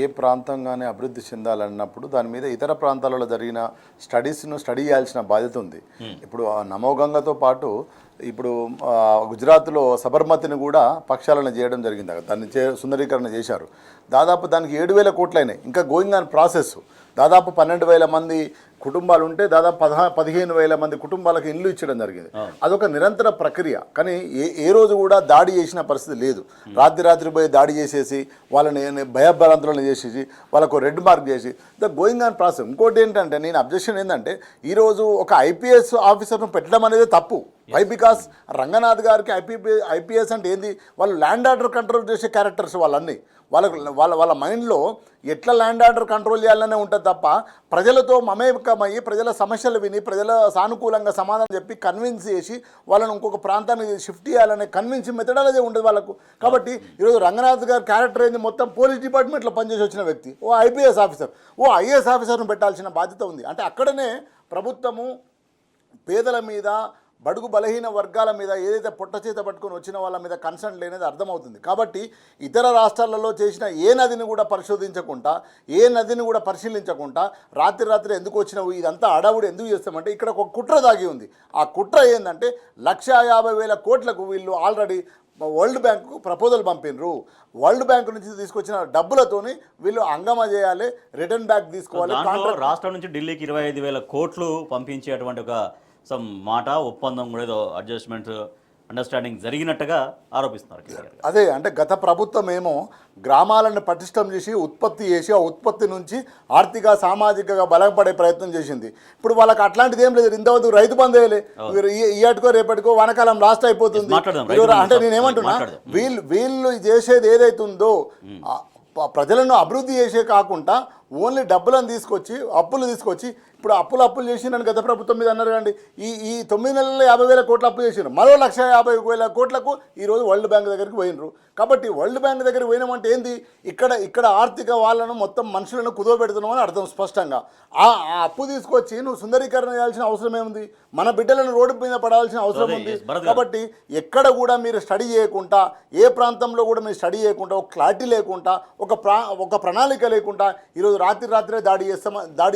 ఏ ప్రాంతంగానే అభివృద్ధి చెందాలన్నప్పుడు దాని మీద ఇతర ప్రాంతాలలో జరిగిన స్టడీస్ను స్టడీ చేయాల్సిన బాధ్యత ఉంది. ఇప్పుడు నమోగంగతో పాటు ఇప్పుడు గుజరాత్లో సబర్మతిని కూడా పక్షాలను చేయడం జరిగింది. దాన్ని సుందరీకరణ చేశారు. దాదాపు దానికి 7,000 కోట్లు అయినాయి. ఇంకా గోయింగ్ ఆన్ ప్రాసెస్. దాదాపు 12,000 మంది కుటుంబాలు ఉంటే దాదాపు 15,000 మంది కుటుంబాలకు ఇల్లు ఇచ్చడం జరిగింది. అదొక నిరంతర ప్రక్రియ. కానీ ఏ రోజు కూడా దాడి చేసిన పరిస్థితి లేదు. రాత్రి పోయి దాడి చేసేసి వాళ్ళని భయభ్రాంతులను చేసేసి వాళ్ళకు రెడ్ మార్క్ చేసి ద గోయింగ్ ఆన్ ప్రాసెస్. ఇంకోటి ఏంటంటే నేను అబ్జెక్షన్ ఏంటంటే ఈరోజు ఒక ఐపీఎస్ ఆఫీసర్ను పెట్టడం అనేది తప్పు. వై? బికాస్ రంగనాథ్ గారికి ఐపీఎస్ అంటే ఏంది? వాళ్ళు ల్యాండ్ ఆర్డర్ కంట్రోల్ చేసే క్యారెక్టర్స్ వాళ్ళన్నీ. వాళ్ళ మైండ్లో ఎట్లా ల్యాండ్ ఆర్డర్ కంట్రోల్ చేయాలనే ఉంటుంది తప్ప ప్రజలతో మమేకమయ్యి ప్రజల సమస్యలు విని ప్రజల సానుకూలంగా సమాధానం చెప్పి కన్విన్స్ చేసి వాళ్ళని ఇంకొక ప్రాంతానికి షిఫ్ట్ చేయాలనే కన్విన్స్ మెథడాలజీ ఉండదు వాళ్ళకు. కాబట్టి ఈరోజు రంగనాథ్ గారి క్యారెక్టర్ ఏంది? మొత్తం పోలీస్ డిపార్ట్మెంట్లో పనిచేసి వచ్చిన వ్యక్తి, ఓ ఐపీఎస్ ఆఫీసర్, ఓ ఐఏఎస్ ఆఫీసర్ను పెట్టాల్సిన బాధ్యత ఉంది. అంటే అక్కడనే ప్రభుత్వము పేదల మీద బడుగు బలహీన వర్గాల మీద ఏదైతే పొట్ట చేత పట్టుకొని వచ్చిన వాళ్ళ మీద కన్సర్న్ లేనిది అర్థమవుతుంది. కాబట్టి ఇతర రాష్ట్రాలలో చేసిన ఏ నదిని కూడా పరిశోధించకుండా ఏ నదిని కూడా పరిశీలించకుండా రాత్రి ఎందుకు వచ్చినవు ఇదంతా అడవుడు ఎందుకు చేస్తామంటే ఇక్కడ ఒక కుట్ర దాగి ఉంది. ఆ కుట్ర ఏంటంటే 150,000 కోట్లకు వీళ్ళు ఆల్రెడీ వరల్డ్ బ్యాంకు ప్రపోజల్ పంపినరు. వరల్డ్ బ్యాంక్ నుంచి తీసుకొచ్చిన డబ్బులతోని వీళ్ళు హంగామా చేయాలి, రిటర్న్ బ్యాక్ తీసుకోవాలి. రాష్ట్రం నుంచి ఢిల్లీకి 25,000 కోట్లు పంపించేటువంటి ఒక మాట ఒప్పందం కూడా ఏదో అడ్జస్ట్మెంట్ అండర్స్టాండింగ్ జరిగినట్టుగా ఆరోపిస్తున్నారు. అదే అంటే గత ప్రభుత్వం ఏమో గ్రామాలను పటిష్టం చేసి ఉత్పత్తి చేసి ఆ ఉత్పత్తి నుంచి ఆర్థిక సామాజికంగా బలపడే ప్రయత్నం చేసింది. ఇప్పుడు వాళ్ళకి అట్లాంటిది ఏం లేదు. ఇంతవరకు రైతు బంధు వేయలే. ఇయటికో రేపటికో వానకాలం లాస్ట్ అయిపోతుంది. అంటే నేనేమంటున్నా, వీళ్ళు చేసేది ఏదైతుందో ప్రజలను అభివృద్ధి చేసే కాకుండా ఓన్లీ డబ్బులను తీసుకొచ్చి అప్పులు తీసుకొచ్చి ఇప్పుడు అప్పులు చేసినని గత ప్రభుత్వం మీద అన్నారు కండి. ఈ 9 నెలల్లో 50,000 కోట్లు అప్పు చేసినారు. మరో 150,000 కోట్లకు ఈరోజు వరల్డ్ బ్యాంక్ దగ్గరికి పోయినరు. కాబట్టి వరల్డ్ బ్యాంక్ దగ్గరికి పోయినామంటే ఏంది? ఇక్కడ ఆర్థిక వాళ్ళను మొత్తం మనుషులను కుదోబెడుతున్నామని అర్థం స్పష్టంగా. ఆ అప్పు తీసుకొచ్చి నువ్వు సుందరీకరణ చేయాల్సిన అవసరం ఏముంది? మన బిడ్డలను రోడ్డు మీద పడాల్సిన అవసరం ఉంది. కాబట్టి ఎక్కడ కూడా మీరు స్టడీ చేయకుండా, ఏ ప్రాంతంలో కూడా మీరు స్టడీ చేయకుండా, ఒక క్లారిటీ లేకుండా, ఒక ప్రణాళిక లేకుండా ఈరోజు రాత్రే దాడి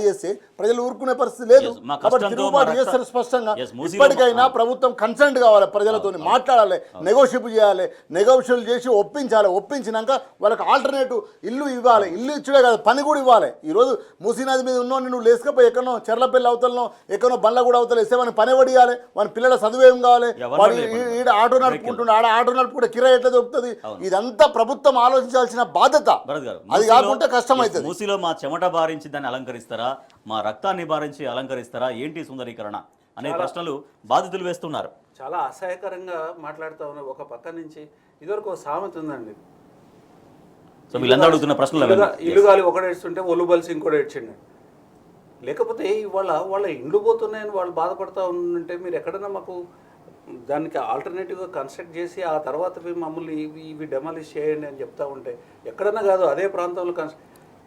చేస్తే ప్రజలు ఊరుకునే పరిస్థితి లేదు. కాబట్టి తిరుగుబాటు చేస్తారు స్పష్టంగా. ఇప్పటికైనా ప్రభుత్వం కన్సర్న్ కావాలి, ప్రజలతో మాట్లాడాలి, నెగోషియేట్ చేయాలి, నెగోషియేట్ చేసి ఒప్పించినాక వాళ్ళకి ఆల్టర్నేటివ్ ఇల్లు ఇవ్వాలి. ఇల్లు ఇచ్చుడే కాదు, పని కూడా ఇవ్వాలి. ఈరోజు మూసీ నది మీద ఉన్నో నువ్వు లేసుకపోయి ఎక్కడో చెర్లపల్లి అవతలనో ఎక్కడో బండ్ల కూడా అవతల వేస్తే వాడిని పని పడియాలి, వాని పిల్లల చదువేం కావాలి, వాడు ఈడ ఆటో నడుపుకుంటున్నా ఆడ ఆటో నడుపుకుంటే కిరాయి ఎట్లా దొరుకుతుంది? ఇదంతా ప్రభుత్వం ఆలోచించాల్సిన బాధ్యత. అది కాకుంటే కష్టమవుతుంది. మూసీలో మా చెమట బారించి దాన్ని అలంకరిస్తారా, మా రక్తాన్ని బారించి అలంకరిస్తారా, ఏంటి సుందరీకరణ అనే ప్రశ్నలు బాధితులు వేస్తున్నారు. చాలా అసహ్యకరంగా మాట్లాడుతూ ఉన్నారు. ఒక పక్క నుంచి ఇదివరకు ఒక సామెత ఉందండి, సో వీళ్ళందరూ అడుగుతున్న ప్రశ్నలు ఇల్లు గాలి ఒకటి ఏడ్చుంటే ఒళ్ళు బలిసి ఇంకోటి ఏడ్చండి. లేకపోతే వాళ్ళ ఇండ్లు పోతున్నాయని వాళ్ళు బాధపడుతూ ఉంటే మీరు ఎక్కడైనా మాకు దానికి ఆల్టర్నేటివ్గా కన్స్ట్రక్ట్ చేసి ఆ తర్వాత మమ్మల్ని ఇవి డెమాలిష్ చేయండి అని చెప్తా ఉంటే ఎక్కడన్నా కాదు అదే ప్రాంతంలో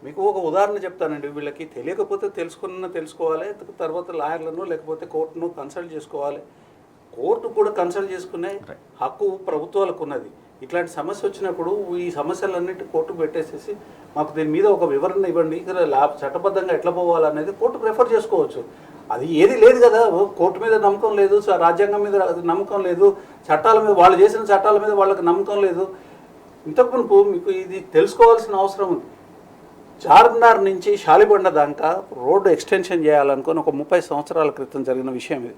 మీకు ఒక ఉదాహరణ చెప్తానండి. వీళ్ళకి తెలియకపోతే తెలుసుకోవాలి, తర్వాత లాయర్లను లేకపోతే కోర్టును కన్సల్ట్ చేసుకోవాలి. కోర్టు కూడా కన్సల్ట్ చేసుకునే హక్కు ప్రభుత్వాలకు ఉన్నది. ఇట్లాంటి సమస్య వచ్చినప్పుడు ఈ సమస్యలన్నిటి కోర్టుకు పెట్టేసేసి మాకు దీని మీద ఒక వివరణ ఇవ్వండి, చట్టబద్ధంగా ఎట్లా పోవాలనేది కోర్టు ప్రిఫర్ చేసుకోవచ్చు. అది ఏది లేదు కదా, కోర్టు మీద నమ్మకం లేదు, రాజ్యాంగం మీద నమ్మకం లేదు, చట్టాల మీద వాళ్ళు చేసిన చట్టాల మీద వాళ్ళకి నమ్మకం లేదు. ఇంతకు మీకు ఇది తెలుసుకోవాల్సిన అవసరం ఉంది. చార్మినార్ నుంచి షాలిబండ దాకా రోడ్డు ఎక్స్టెన్షన్ చేయాలనుకుని ఒక 30 సంవత్సరాల క్రితం జరిగిన విషయం ఇది.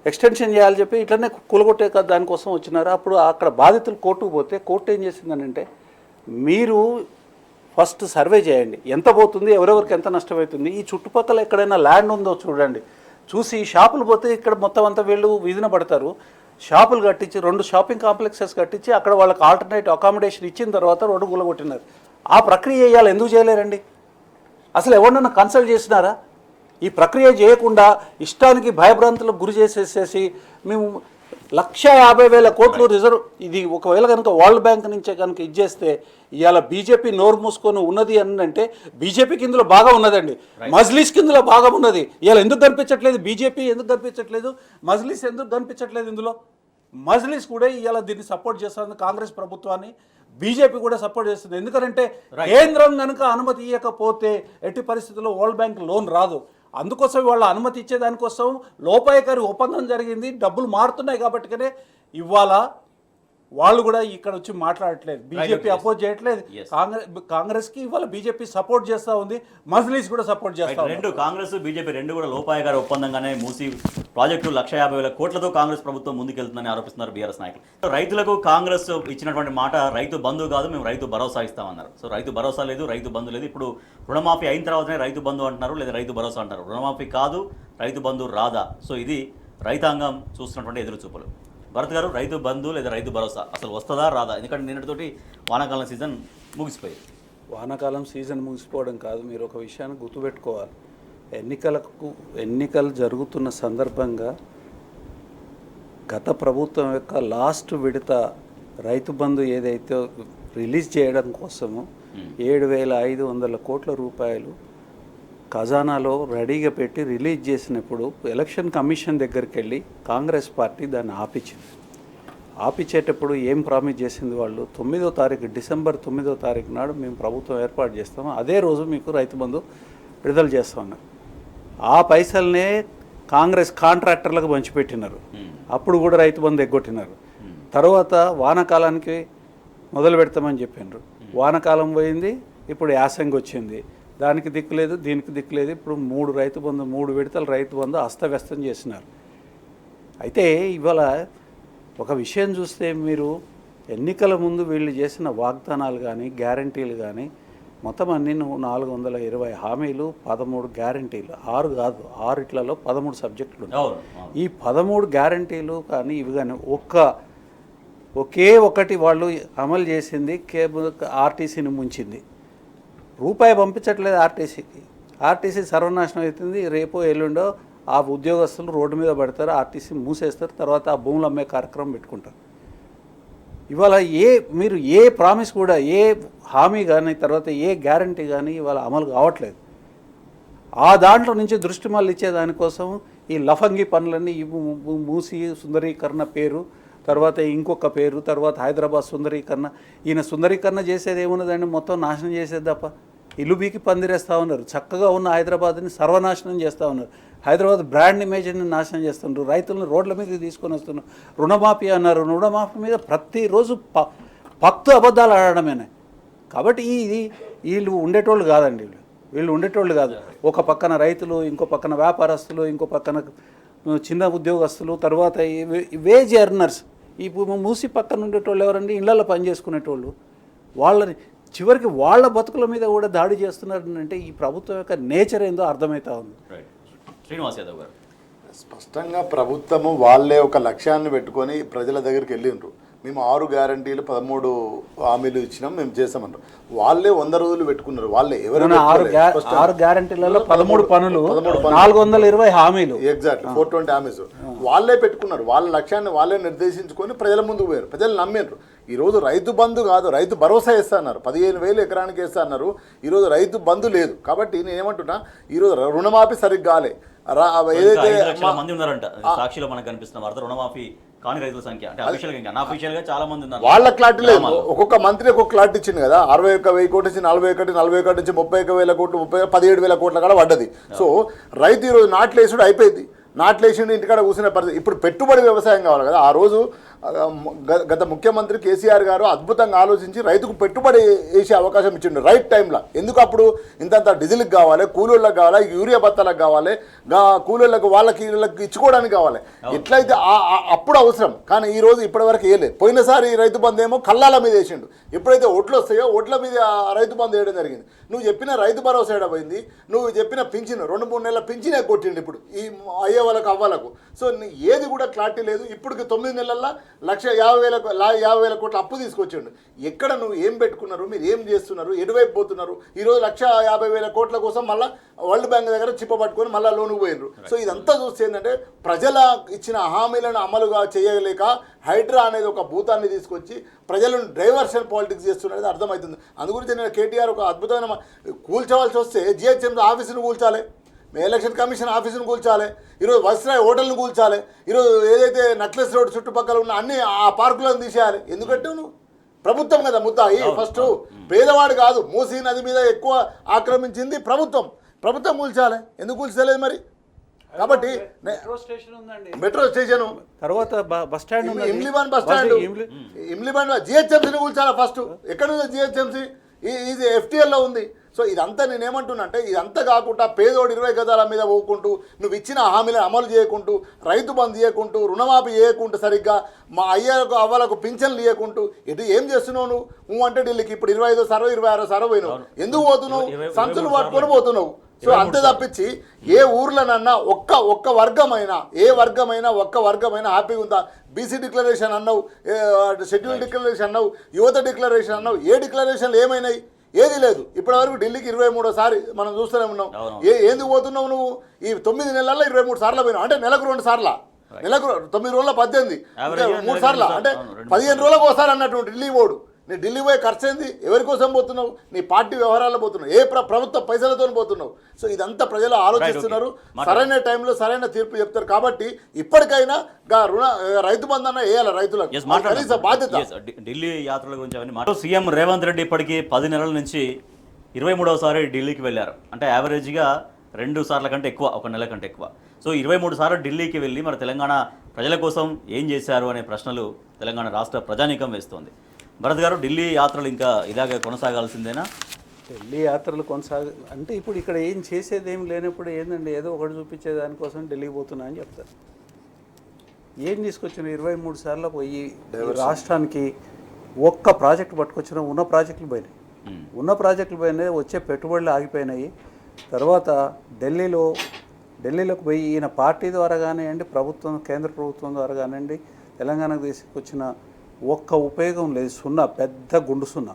ఎక్స్టెన్షన్ చేయాలని చెప్పి ఇట్లనే కూలగొట్టే దానికోసం వచ్చినారు. అప్పుడు అక్కడ బాధితులు కోర్టుకు పోతే కోర్టు ఏం చేసిందనంటే, మీరు ఫస్ట్ సర్వే చేయండి, ఎంత పోతుంది, ఎవరెవరికి ఎంత నష్టమవుతుంది, ఈ చుట్టుపక్కల ఎక్కడైనా ల్యాండ్ ఉందో చూడండి, చూసి షాపులు పోతే ఇక్కడ మొత్తం అంతా వీళ్ళు వీధిన పడతారు, షాపులు కట్టించి 2 షాపింగ్ కాంప్లెక్సెస్ కట్టించి అక్కడ వాళ్ళకి ఆల్టర్నేటివ్ అకామిడేషన్ ఇచ్చిన తర్వాత రోడ్డు కూలగొట్టినారు. ఆ ప్రక్రియ చేయాలి, ఎందుకు చేయలేరండి? అసలు ఎవరినన్నా కన్సల్ట్ చేసినారా? ఈ ప్రక్రియ చేయకుండా ఇష్టానికి భయభ్రాంతులకు గురి చేసేసేసి మేము 150,000 కోట్లు రిజర్వ్, ఇది ఒకవేళ కనుక వరల్డ్ బ్యాంక్ నుంచే కనుక ఇచ్చేస్తే ఇవాళ బీజేపీ నోరు మూసుకొని ఉన్నది అని అంటే బీజేపీకి ఇందులో బాగా ఉన్నదండి, మజ్లిస్ కిందలో బాగా ఉన్నది. ఇవాళ ఎందుకు కనిపించట్లేదు? బీజేపీ ఎందుకు కనిపించట్లేదు? మజ్లిస్ ఎందుకు కనిపించట్లేదు? ఇందులో మజ్లిస్ కూడా ఇవాళ దీన్ని సపోర్ట్ చేస్తుంది, కాంగ్రెస్ ప్రభుత్వాన్ని. బీజేపీ కూడా సపోర్ట్ చేస్తుంది. ఎందుకంటే కేంద్రం కనుక అనుమతి ఇవ్వకపోతే ఎట్టి పరిస్థితుల్లో వరల్డ్ బ్యాంక్ లోన్ రాదు. అందుకోసం వాళ్ళ అనుమతి ఇచ్చేదానికోసం లోపాయకారి ఒప్పందం జరిగింది, డబ్బులు మారుతున్నాయి కాబట్టికనే ఇవాళ వాళ్ళు కూడా ఇక్కడ వచ్చి మాట్లాడట్లేదు, బీజేపీ yes. అపోజ్ చేయట్లేదు. Yes. కాంగ్రెస్కి ఇవాళ బీజేపీ సపోర్ట్ చేస్తూ ఉంది, మజ్లిస్ కూడా సపోర్ట్ చేస్తా ఉంది. రెండు కాంగ్రెస్ బీజేపీ రెండు కూడా లోపాయ గారి ఒప్పందంగానే మూసి ప్రాజెక్టు 1,50,000 కోట్లతో కాంగ్రెస్ ప్రభుత్వం ముందుకెళ్తుందని ఆరోపిస్తున్నారు బీఆర్ఎస్ నాయకులు. రైతులకు కాంగ్రెస్ ఇచ్చినటువంటి మాట రైతు బంధు కాదు, మేము రైతు భరోసా ఇస్తామన్నారు. సో రైతు భరోసా లేదు, రైతు బంధు లేదు. ఇప్పుడు రుణమాఫీ అయిన తర్వాతనే రైతు బంధు అంటున్నారు, లేదా రైతు భరోసా అంటారు. రుణమాఫీ కాదు, రైతు బంధు రాదా? సో ఇది రైతాంగం చూస్తున్నటువంటి ఎదురు చూపులు. భరత్ గారు, రైతు బంధు లేదా రైతు భరోసా అసలు వస్తుందా రాదా? ఎందుకంటే నిన్నటితోటి వానాకాలం సీజన్ ముగిసిపోయింది. వానాకాలం సీజన్ ముగిసిపోవడం కాదు, మీరు ఒక విషయాన్ని గుర్తుపెట్టుకోవాలి. ఎన్నికలు జరుగుతున్న సందర్భంగా గత ప్రభుత్వం యొక్క లాస్ట్ విడత రైతు బంధు ఏదైతే రిలీజ్ చేయడం కోసము 7,500 కోట్ల రూపాయలు ఖజానాలో రెడీగా పెట్టి రిలీజ్ చేసినప్పుడు ఎలక్షన్ కమిషన్ దగ్గరికి వెళ్ళి కాంగ్రెస్ పార్టీ దాన్ని ఆపించింది. ఆపించేటప్పుడు ఏం ప్రామిస్ చేసింది వాళ్ళు? 9వ తారీఖు డిసెంబర్ 9వ తారీఖు నాడు మేము ప్రభుత్వం ఏర్పాటు చేస్తాము, అదే రోజు మీకు రైతు బంధు విడుదల చేస్తామన్నారు. ఆ పైసల్నే కాంగ్రెస్ కాంట్రాక్టర్లకు పంచిపెట్టినారు, అప్పుడు కూడా రైతు బంధు ఎగ్గొట్టినారు. తర్వాత వానాకాలానికి మొదలు పెడతామని చెప్పినారు, వానాకాలం పోయింది, ఇప్పుడు యాసంగి వచ్చింది, దానికి దిక్కు లేదు, దీనికి దిక్కు లేదు. ఇప్పుడు 3 విడతలు రైతు బంధు అస్తవ్యస్తం చేసినారు. అయితే ఇవాళ ఒక విషయం చూస్తే మీరు ఎన్నికల ముందు వీళ్ళు చేసిన వాగ్దానాలు కానీ గ్యారంటీలు కానీ మొత్తం అన్ని 420 హామీలు, 13 గ్యారంటీలు, 6 కాదు 6 13 సబ్జెక్టులు ఉన్నాయి. ఈ 13 గ్యారంటీలు కానీ ఇవి కానీ ఒకే ఒకటి వాళ్ళు అమలు చేసింది, ఆర్టీసీని ముంచింది. రూపాయి పంపించట్లేదు ఆర్టీసీకి. ఆర్టీసీ సర్వనాశనం అవుతుంది. రేపో ఎల్లుండో ఆ ఉద్యోగస్తులు రోడ్డు మీద పడతారు, ఆర్టీసీ మూసేస్తారు, తర్వాత ఆ భూములు అమ్మే కార్యక్రమం పెట్టుకుంటారు. ఇవాళ మీరు ఏ ప్రామిస్ కూడా, ఏ హామీ కానీ తర్వాత ఏ గ్యారంటీ కానీ ఇవాళ అమలు కావట్లేదు. ఆ దాంట్లో నుంచి దృష్టి మళ్ళీ ఇచ్చే దానికోసం ఈ లఫంగి పనులన్నీ మూసి సుందరీకరణ పేరు, తర్వాత ఇంకొక పేరు, తర్వాత హైదరాబాద్ సుందరీకరణ. ఈయన సుందరీకరణ చేసేది ఏమున్నదండి? మొత్తం నాశనం చేసేది తప్ప. ఇల్లు బీకి పందిరేస్తూ ఉన్నారు, చక్కగా ఉన్న హైదరాబాద్ని సర్వనాశనం చేస్తూ ఉన్నారు. హైదరాబాద్ బ్రాండ్ ఇమేజ్ని నాశనం చేస్తున్నారు, రైతులను రోడ్ల మీదకి తీసుకొని వస్తున్నారు. రుణమాఫీ అన్నారు, రుణమాఫీ మీద ప్రతిరోజు పత్తు అబద్ధాలు ఆడడమేనే. కాబట్టి వీళ్ళు ఉండేటోళ్ళు కాదండి, వీళ్ళు ఉండేటోళ్ళు కాదు. ఒక పక్కన రైతులు, ఇంకో పక్కన వ్యాపారస్తులు, ఇంకో పక్కన చిన్న ఉద్యోగస్తులు, తర్వాత వేజ్ ఎర్నర్స్. ఈ మూసి పక్కన ఉండేటోళ్ళు ఎవరండి? ఇళ్లలో పని చేసుకునేటోళ్ళు. వాళ్ళని చివరికి వాళ్ళ బతుకుల మీద కూడా దాడి చేస్తున్నారు. అంటే ఈ ప్రభుత్వం యొక్క నేచర్ ఏందో అర్థమవుతా ఉంది. శ్రీనివాస్ యాదవ్ గారు, స్పష్టంగా ప్రభుత్వము వాళ్ళే ఒక లక్ష్యాన్ని పెట్టుకొని ప్రజల దగ్గరికి వెళ్ళిండ్రు. మేము 6 గ్యారంటీలు 13 హామీలు ఇచ్చినాం, మేము చేసామన్నారు. వాళ్ళే 100 రోజులు పెట్టుకున్నారు. వాళ్ళే ఎవరైనా 6 గ్యారంటీలలో 13 పనులు, 420 హామీలు, ఎగ్జాక్ట్ 420 హామీస్ వాళ్ళే పెట్టుకున్నారు. వాళ్ళ లక్ష్యాన్ని వాళ్ళే నిర్దేశించుకొని ప్రజల ముందుకు పోయారు. ప్రజలు నమ్మినారు. ఈరోజు రైతు బంధు కాదు, రైతు భరోసా వేస్తా అన్నారు, 15,000 ఎకరానికి వేస్తా అన్నారు. ఈరోజు రైతు బంధు లేదు. కాబట్టి నేనేమంటున్నా, ఈరోజు రుణమాఫీ సరిగ్గా కాలే. ఏదైతే 5 లక్షల మంది ఉన్నారంట సాక్షిలో మనకు కనిపిస్తున్న వార్త. రుణమాఫీ కాని రైతుల సంఖ్య అంటే అఫీషియల్ గా అన్అఫీషియల్ గా చాలా మంది ఉన్నారు. వాళ్ళ క్లారిటీ లేదు. ఒక్కొక్క మంత్రి ఒక్కొక్క క్లారిటీ ఇచ్చింది కదా. 61,000 కోట్లు నుంచి 41,000 నుంచి 31,000 కోట్లు, 17,000 కోట్ల కూడా పడ్డది. సో రైతు ఈరోజు నాట్లేసుడు అయిపోయింది. నాట్లేసిండు, ఇంటికాడ కూర్చునే పరిస్థితి. ఇప్పుడు పెట్టుబడి వ్యవసాయం కావాలి కదా. ఆ రోజు గత ముఖ్యమంత్రి కేసీఆర్ గారు అద్భుతంగా ఆలోచించి రైతుకు పెట్టుబడి వేసే అవకాశం ఇచ్చిండు రైట్ టైంలో. ఎందుకు అప్పుడు ఇంతంత డీజిల్కి కావాలి, కూలీళ్ళకి కావాలి, యూరియా బత్తాలకు కావాలి, కూలీళ్ళకు వాళ్ళకి వీళ్ళకి ఇచ్చుకోవడానికి కావాలి. ఎట్లయితే అప్పుడు అవసరం. కానీ ఈ రోజు ఇప్పటివరకు వేయలేదు. పోయినసారి రైతు బంధు ఏమో కళ్ళాల మీద వేసిండు. ఎప్పుడైతే ఓట్లు వస్తాయో ఓట్ల మీద రైతు బంధు వేయడం జరిగింది. నువ్వు చెప్పిన రైతు భరోసా ఏడపోయింది, నువ్వు చెప్పిన పింఛను 2-3 నెలల పింఛనే కొట్టిండు ఇప్పుడు ఈ అయ్యే వాళ్ళకు అవ్వాలకు. సో ఏది కూడా క్లారిటీ లేదు. ఇప్పటికి 9 నెలల్లో 1,50,000 కోట్ల అప్పు తీసుకొచ్చిండు. ఎక్కడ నువ్వు ఏం పెట్టుకున్నారు, మీరు ఏం చేస్తున్నారు, ఎటువైపు పోతున్నారు? ఈరోజు 1,50,000 కోట్ల కోసం మళ్ళీ వరల్డ్ బ్యాంక్ దగ్గర చిప్పబట్టుకొని మళ్ళీ లోనుకు పోయినరు. సో ఇదంతా చూస్తే ఏంటంటే ప్రజల ఇచ్చిన హామీలను అమలుగా చేయలేక హైడ్రా అనేది ఒక భూతాన్ని తీసుకొచ్చి ప్రజలను డైవర్షన్ పాలిటిక్స్ చేస్తున్నది అర్థమవుతుంది. అందుగురించి నేను కేటీఆర్ ఒక అద్భుతమైన కూల్చవలసి వస్తే జిహెచ్ఎంసీ ఆఫీసును కూల్చాలి, ఎలక్షన్ కమిషన్ ఆఫీసును కూల్చాలి, ఈరోజు వస్త్రాయ్ హోటల్ను కూల్చాలి, ఈరోజు ఏదైతే నక్లెస్ రోడ్ చుట్టుపక్కల ఉన్న అన్ని ఆ పార్కులను తీసేయాలి. ఎందుకంటే నువ్వు ప్రభుత్వం కదా ముద్దాయి. ఫస్ట్ పేదవాడు కాదు, మూసీ నది మీద ఎక్కువ ఆక్రమించింది ప్రభుత్వం. ప్రభుత్వం కూల్చాలి. ఎందుకు కూల్చలేదు మరి? కాబట్టి మెట్రో స్టేషన్ ఉందండి, మెట్రో స్టేషన్, తర్వాత బస్ స్టాండ్ ఉన్నది. ఇమ్లిబాన్ బస్ స్టాండ్, ఇమ్లిబాన్ జిహెచ్ఎంసీని కూల్చాలా ఫస్ట్. ఎక్కడ ఉంది జిహెచ్ఎంసీ? ఇది ఎఫ్టీఎల్లో ఉంది. సో ఇదంతా నేను ఏమంటున్నా అంటే, ఇదంతా కాకుండా పేదోడు 20 గజాల మీద పోకుంటూ, నువ్వు ఇచ్చిన హామీలను అమలు చేయకుంటూ, రైతు బంధు చేయకుంటూ, రుణమాఫీ చేయకుంటూ, సరిగ్గా మా అయ్యకు అవ్వలకు పింఛన్లు ఇవ్వకుంటూ, ఇటు ఏం చేస్తున్నావు నువ్వు అంటే ఢిల్లీకి ఇప్పుడు 25వ సర్వ 26వ సర్వ పోయినావు. ఎందుకు పోతున్నావు? సంచులు పట్టుకొని పోతున్నావు. సో అంతే తప్పించి ఏ ఊర్లోనన్నా ఒక్క వర్గమైనా, ఏ వర్గమైనా ఒక్క వర్గమైనా హ్యాపీగా ఉందా? బీసీ డిక్లరేషన్ అన్నావు, షెడ్యూల్ డిక్లరేషన్ అన్నావు, యువత డిక్లరేషన్ అన్నావు, ఏ డిక్లరేషన్లు ఏమైనాయి? ఏది లేదు. ఇప్పటివరకు ఢిల్లీకి 23వ మనం చూస్తూనే ఉన్నాం. ఎందుకు పోతున్నావు నువ్వు? ఈ 9 నెలల్లో 23 సార్లు పోయినావు. అంటే నెలకు 2 సార్లు, నెలకు 9 రోజుల 18, 3 సార్లు, అంటే 15 రోజులకు ఒకసారి అన్నట్టు ఢిల్లీ పోడు. నీ ఢిల్లీ పోయే ఖర్చు ఏంది? ఎవరి కోసం పోతున్నావు? నీ పార్టీ వ్యవహారాల్లో పోతున్నావు, ఏ ప్రభుత్వ పైసలతో పోతున్నావు? సో ఇదంతా ప్రజలు ఆలోచిస్తున్నారు. సరైన టైంలో సరైన తీర్పు చెప్తారు. కాబట్టి ఇప్పటికైనా రైతు బంధన వేయాలి రైతులకు, బాధ్యత. ఢిల్లీ యాత్రల గురించి అవన్నీ సీఎం రేవంత్ రెడ్డి ఇప్పటికీ 10 నెలల నుంచి 23వ ఢిల్లీకి వెళ్ళారు. అంటే యావరేజ్గా 2 సార్ల కంటే ఎక్కువ, ఒక నెల కంటే ఎక్కువ. సో 23 సార్లు ఢిల్లీకి వెళ్ళి మరి తెలంగాణ ప్రజల కోసం ఏం చేశారు అనే ప్రశ్నలు తెలంగాణ రాష్ట్ర ప్రజానీకం వేస్తోంది. భరత్ గారు, ఢిల్లీ యాత్రలు ఇంకా ఇలాగే కొనసాగాల్సిందేనా? ఢిల్లీ యాత్రలు అంటే ఇప్పుడు ఇక్కడ ఏం చేసేది ఏం లేనప్పుడు ఏందండి, ఏదో ఒకటి చూపించే దానికోసం ఢిల్లీకి పోతున్నా అని చెప్తారు. ఏం తీసుకొచ్చిన 23 సార్లు పోయి రాష్ట్రానికి ఒక్క ప్రాజెక్టు పట్టుకొచ్చిన, ఉన్న ప్రాజెక్టులు పోయినాయి, వచ్చే పెట్టుబడులు ఆగిపోయినాయి. తర్వాత ఢిల్లీలోకి పోయి ఈయన పార్టీ ద్వారా కానివ్వండి, కేంద్ర ప్రభుత్వం ద్వారా కానివ్వండి, తెలంగాణకు తీసుకొచ్చిన ఒక్క ఉపయోగం లేదు. సున్నా, పెద్ద గుండు సున్నా.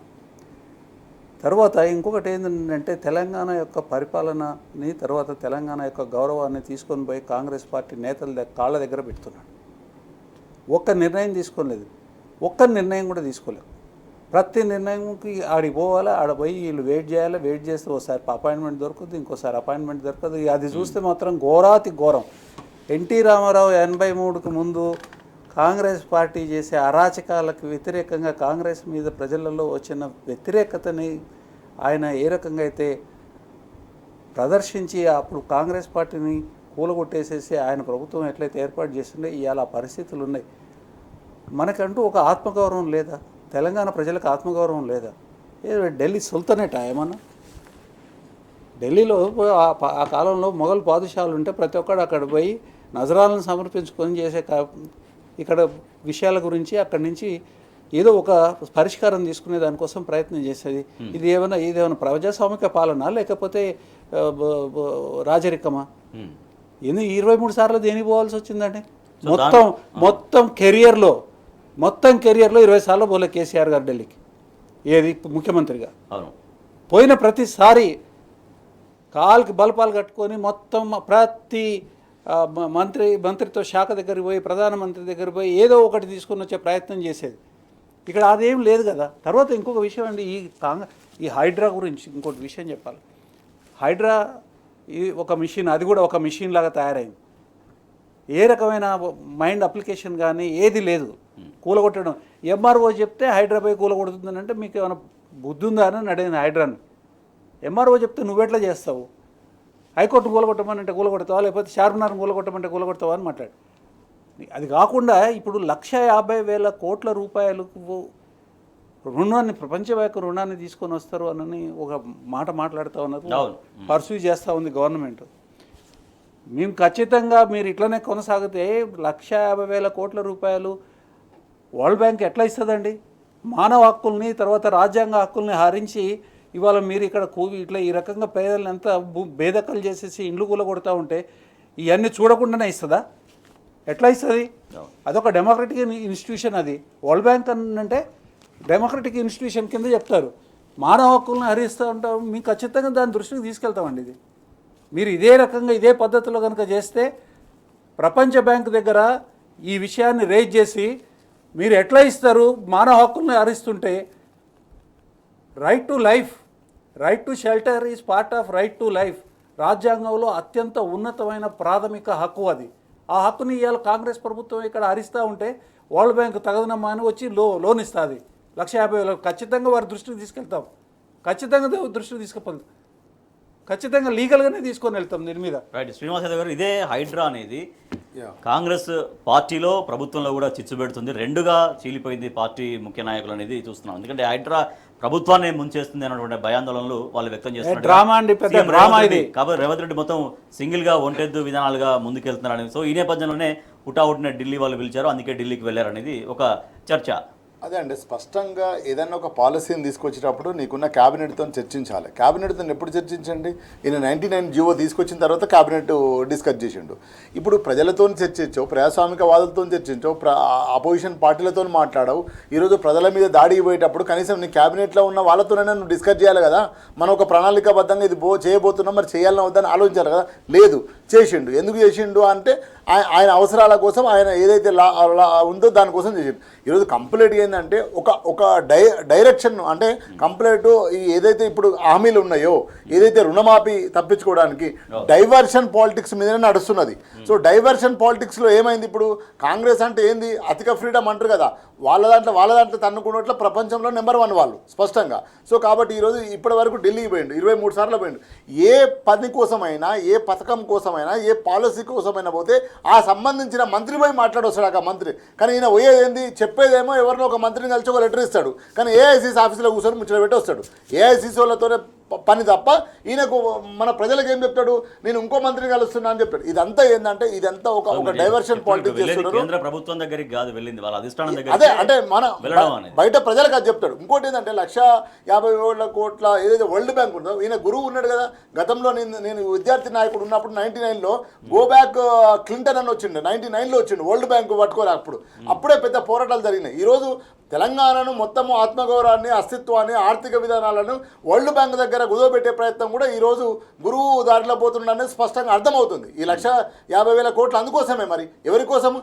తర్వాత ఇంకొకటి ఏంటంటే, తెలంగాణ యొక్క పరిపాలనని, తర్వాత తెలంగాణ యొక్క గౌరవాన్ని తీసుకొని పోయి కాంగ్రెస్ పార్టీ నేతల కాళ్ళ దగ్గర పెడుతున్నాడు. ఒక్క నిర్ణయం తీసుకోలేదు, ఒక్క నిర్ణయం కూడా తీసుకోలేదు. ప్రతి నిర్ణయంకి ఆడికి పోవాలి, ఆడ పోయి వీళ్ళు వెయిట్ చేయాలి, వెయిట్ చేస్తే ఒకసారి అపాయింట్మెంట్ దొరకదు, ఇంకోసారి అపాయింట్మెంట్ దొరకదు. అది చూస్తే మాత్రం ఘోరాతి ఘోరం. ఎన్టీ రామారావు 83కు ముందు కాంగ్రెస్ పార్టీ చేసే అరాచకాలకు వ్యతిరేకంగా కాంగ్రెస్ మీద ప్రజలలో వచ్చిన వ్యతిరేకతని ఆయన ఏ రకంగా అయితే ప్రదర్శించి అప్పుడు కాంగ్రెస్ పార్టీని కూలగొట్టేసేసి ఆయన ప్రభుత్వం ఎట్లయితే ఏర్పాటు చేస్తుండే, ఇవాళ ఆ పరిస్థితులు ఉన్నాయి. మనకంటూ ఒక ఆత్మగౌరవం లేదా? తెలంగాణ ప్రజలకు ఆత్మగౌరవం లేదా? ఢిల్లీ సుల్తానేటా ఏమన్నా? ఢిల్లీలో ఆ కాలంలో మొఘల్ పాదుషాలు ఉంటే ప్రతి ఒక్కడు అక్కడ పోయి నజరాలను సమర్పించుకొని చేసే ఇక్కడ విషయాల గురించి అక్కడి నుంచి ఏదో ఒక పరిష్కారం తీసుకునే దానికోసం ప్రయత్నం చేసేది. ఇదేమైనా ప్రజాస్వామిక పాలన లేకపోతే రాజరికమా? ఎందుకు 23 సార్లు దేనికి పోవాల్సి వచ్చిందండి? మొత్తం కెరియర్లో 20 సార్లు పోలే కేసీఆర్ గారు ఢిల్లీకి, ఏది ముఖ్యమంత్రిగా. పోయిన ప్రతిసారి కాలుకి బలపాలు కట్టుకొని మొత్తం ప్రతి మంత్రిత్వ శాఖ దగ్గరికి పోయి, ప్రధానమంత్రి దగ్గర పోయి ఏదో ఒకటి తీసుకుని వచ్చే ప్రయత్నం చేసేది. ఇక్కడ అదేం లేదు కదా. తర్వాత ఇంకొక విషయం అండి, ఈ హైడ్రా గురించి ఇంకొక విషయం చెప్పాలి. హైడ్రా ఒక మిషన్, అది కూడా ఒక మిషన్ లాగా తయారైంది. ఏ రకమైన మైండ్ అప్లికేషన్ కానీ ఏది లేదు. కూలగొట్టడం, ఎంఆర్ఓ చెప్తే హైడ్రా పోయి కూలగొడుతుందని అంటే మీకు ఏమైనా బుద్ధి ఉందా అని అడిగింది హైడ్రాని. ఎంఆర్ఓ చెప్తే నువ్వెట్లా చేస్తావు? హైకోర్టును కూలగొట్టమనంటే కూలగొడతావా, లేకపోతే చార్మినార్ను కూలగొట్టమంటే కూలగొడతావా అని మాట్లాడు. అది కాకుండా ఇప్పుడు 1,50,000 కోట్ల రూపాయలకు రుణాన్ని, ప్రపంచ బ్యాంకు రుణాన్ని తీసుకొని వస్తారు అని ఒక మాట్లాడుతూ ఉన్నారు, పర్సూ చేస్తూ ఉంది గవర్నమెంట్. మేము ఖచ్చితంగా మీరు ఇట్లనే కొనసాగితే 1,50,000 కోట్ల రూపాయలు వరల్డ్ బ్యాంక్ ఎట్లా ఇస్తుందండి? మానవ హక్కుల్ని, తర్వాత రాజ్యాంగ హక్కుల్ని హరించి ఇవాళ మీరు ఇక్కడ ఇట్లా ఈ రకంగా పేదలను ఎంత బేదకలు చేసేసి ఇండ్లు కూలగొడతా ఉంటే ఇవన్నీ చూడకుండానే ఇస్తుందా? ఎట్లా ఇస్తుంది? అదొక డెమోక్రటిక్ ఇన్స్టిట్యూషన్. అది వరల్డ్ బ్యాంక్ అంటే డెమోక్రటిక్ ఇన్స్టిట్యూషన్ కింద చెప్తారు. మానవ హక్కులను హరిస్తూ ఉంటారు. మేము ఖచ్చితంగా దాని దృష్టికి తీసుకెళ్తామండి. ఇది మీరు ఇదే రకంగా ఇదే పద్ధతిలో కనుక చేస్తే ప్రపంచ బ్యాంక్ దగ్గర ఈ విషయాన్ని రేజ్ చేసి మీరు ఎట్లా ఇస్తారు? మానవ హక్కులను హరిస్తుంటే right to life, right to shelter is part of right to life. రాజ్యాంగంలో అత్యంత ఉన్నతమైన ప్రాథమిక హక్కు అది. ఆ హక్కుని ఇవాళ కాంగ్రెస్ ప్రభుత్వం ఇక్కడ హరిస్తూ ఉంటే వరల్డ్ బ్యాంక్ తగదనమ్మా అని వచ్చి లోన్ ఇస్తుంది 1,50,000. ఖచ్చితంగా వారి దృష్టికి తీసుకెళ్తాం, ఖచ్చితంగా దృష్టికి తీసుకెళ్తాం. ఖచ్చితంగా లీగల్గానే తీసుకొని వెళ్తాం దీని మీద. రైట్ శ్రీనివాస్ యాదవ్ గారు, ఇదే హైడ్రా అనేది కాంగ్రెస్ పార్టీలో ప్రభుత్వంలో కూడా చిచ్చు పెడుతుంది, రెండుగా చీలిపోయింది పార్టీ ముఖ్య నాయకులు అనేది చూస్తున్నాం. ఎందుకంటే హైడ్రా ప్రభుత్వాన్ని ముంచేస్తుంది అన్నటువంటి భయాందోళనలు వాళ్ళు వ్యక్తం చేస్తున్నారు. డ్రామా అండి, పెద్ద డ్రామా ఇది. కాబట్టి రేవంత్ రెడ్డి మొత్తం సింగిల్ గా ఒంటెద్దు విధానాలుగా ముందుకెళ్తున్నారని, సో ఈ నేపథ్యంలోనే హుటాహుటిన ఢిల్లీ వాళ్ళు పిలిచారు, అందుకే ఢిల్లీకి వెళ్ళారనేది ఒక చర్చ. అదే అండి, స్పష్టంగా ఏదైనా ఒక పాలసీని తీసుకొచ్చేటప్పుడు నీకున్న క్యాబినెట్తో చర్చించాలి. క్యాబినెట్తో ఎప్పుడు చర్చించండి? ఈయన 99 జీవో తీసుకొచ్చిన తర్వాత క్యాబినెట్ డిస్కస్ చేసిండు. ఇప్పుడు ప్రజలతో చర్చించావు, ప్రజాస్వామికవాదులతో చర్చించావు, అపోజిషన్ పార్టీలతో మాట్లాడావు. ఈరోజు ప్రజల మీద దాడికి పోయేటప్పుడు కనీసం నీ క్యాబినెట్లో ఉన్న వాళ్ళతోనైనా నువ్వు డిస్కస్ చేయాలి కదా. మనం ఒక ప్రణాళికాబద్ధంగా ఇది చేయబోతున్నాం, మరి చేయాలని వద్దని ఆలోచించాలి కదా. లేదు, చేసిండు. ఎందుకు చేసిండు అంటే ఆయన అవసరాల కోసం, ఆయన ఏదైతే ఉందో దానికోసం చేసిండు. ఈరోజు కంప్లీట్ ఏంటంటే ఒక డైరెక్షన్, అంటే కంప్లీట్ ఈ ఏదైతే ఇప్పుడు హామీలు ఉన్నాయో, ఏదైతే రుణమాఫీ తప్పించుకోవడానికి డైవర్షన్ పాలిటిక్స్ మీదనే నడుస్తున్నది. సో డైవర్షన్ పాలిటిక్స్లో ఏమైంది? ఇప్పుడు కాంగ్రెస్ అంటే ఏంది? అధిక ఫ్రీడమ్ అంటారు కదా, వాళ్ళ దాంట్లో తన్నుకున్నట్లు ప్రపంచంలో నెంబర్ 1 వాళ్ళు స్పష్టంగా. సో కాబట్టి ఈరోజు ఇప్పటి వరకు ఢిల్లీకి పోయిండు, 23 సార్లు పోయిండు. ఏ పని కోసమైనా, ఏ పథకం కోసమైనా, ఏ పాలసీ కోసమైనా పోతే ఆ సంబంధించిన మంత్రి పోయి మాట్లాడొస్తాడు ఆ మంత్రి. కానీ ఈయన పోయేది ఏంది? చెప్పేదేమో ఎవరినో ఒక మంత్రిని కలిసి ఒక లెటర్ ఇస్తాడు, కానీ ఏఐసీసీ ఆఫీసులో కూర్చొని ముచ్చట పెట్టి వస్తాడు. ఏఐసీసీ వాళ్ళతోనే పని తప్ప ఈయనకు మన ప్రజలకు ఏం చెప్తాడు? నేను ఇంకో మంత్రిని కలుస్తున్నా అని చెప్పాడు. ఇదంతా ఏంటంటే ఇదంతా ఒక డైవర్షన్ పాలిటిక్స్ చేస్తున్నారు. కేంద్ర ప్రభుత్వం దగ్గరికి కాదు వెళ్ళింది, వాళ్ళ అధిష్టానం దగ్గర. అదే అంటే మన బయట ప్రజలకు అది చెప్తాడు. ఇంకోటి ఏంటంటే 1,50,000 కోట్ల ఏదైతే వరల్డ్ బ్యాంక్ ఉందో, ఈయన గురువు ఉన్నాడు కదా. గతంలో నేను విద్యార్థి నాయకుడు ఉన్నప్పుడు 99లో గో బ్యాక్ క్లింటన్ అని వచ్చిండు, 99లో వచ్చిండు వరల్డ్ బ్యాంక్ పట్టుకోరా. అప్పుడే పెద్ద పోరాటాలు జరిగినాయి. ఈరోజు తెలంగాణను మొత్తము ఆత్మగౌరవాన్ని, అస్తిత్వాన్ని, ఆర్థిక విధానాలను వరల్డ్ బ్యాంక్ దగ్గర కుదోబెట్టే ప్రయత్నం కూడా ఈరోజు గురువు దారిలో పోతుండనేది స్పష్టంగా అర్థమవుతుంది. ఈ 1,50,000 కోట్లు అందుకోసమే. మరి ఎవరి కోసం?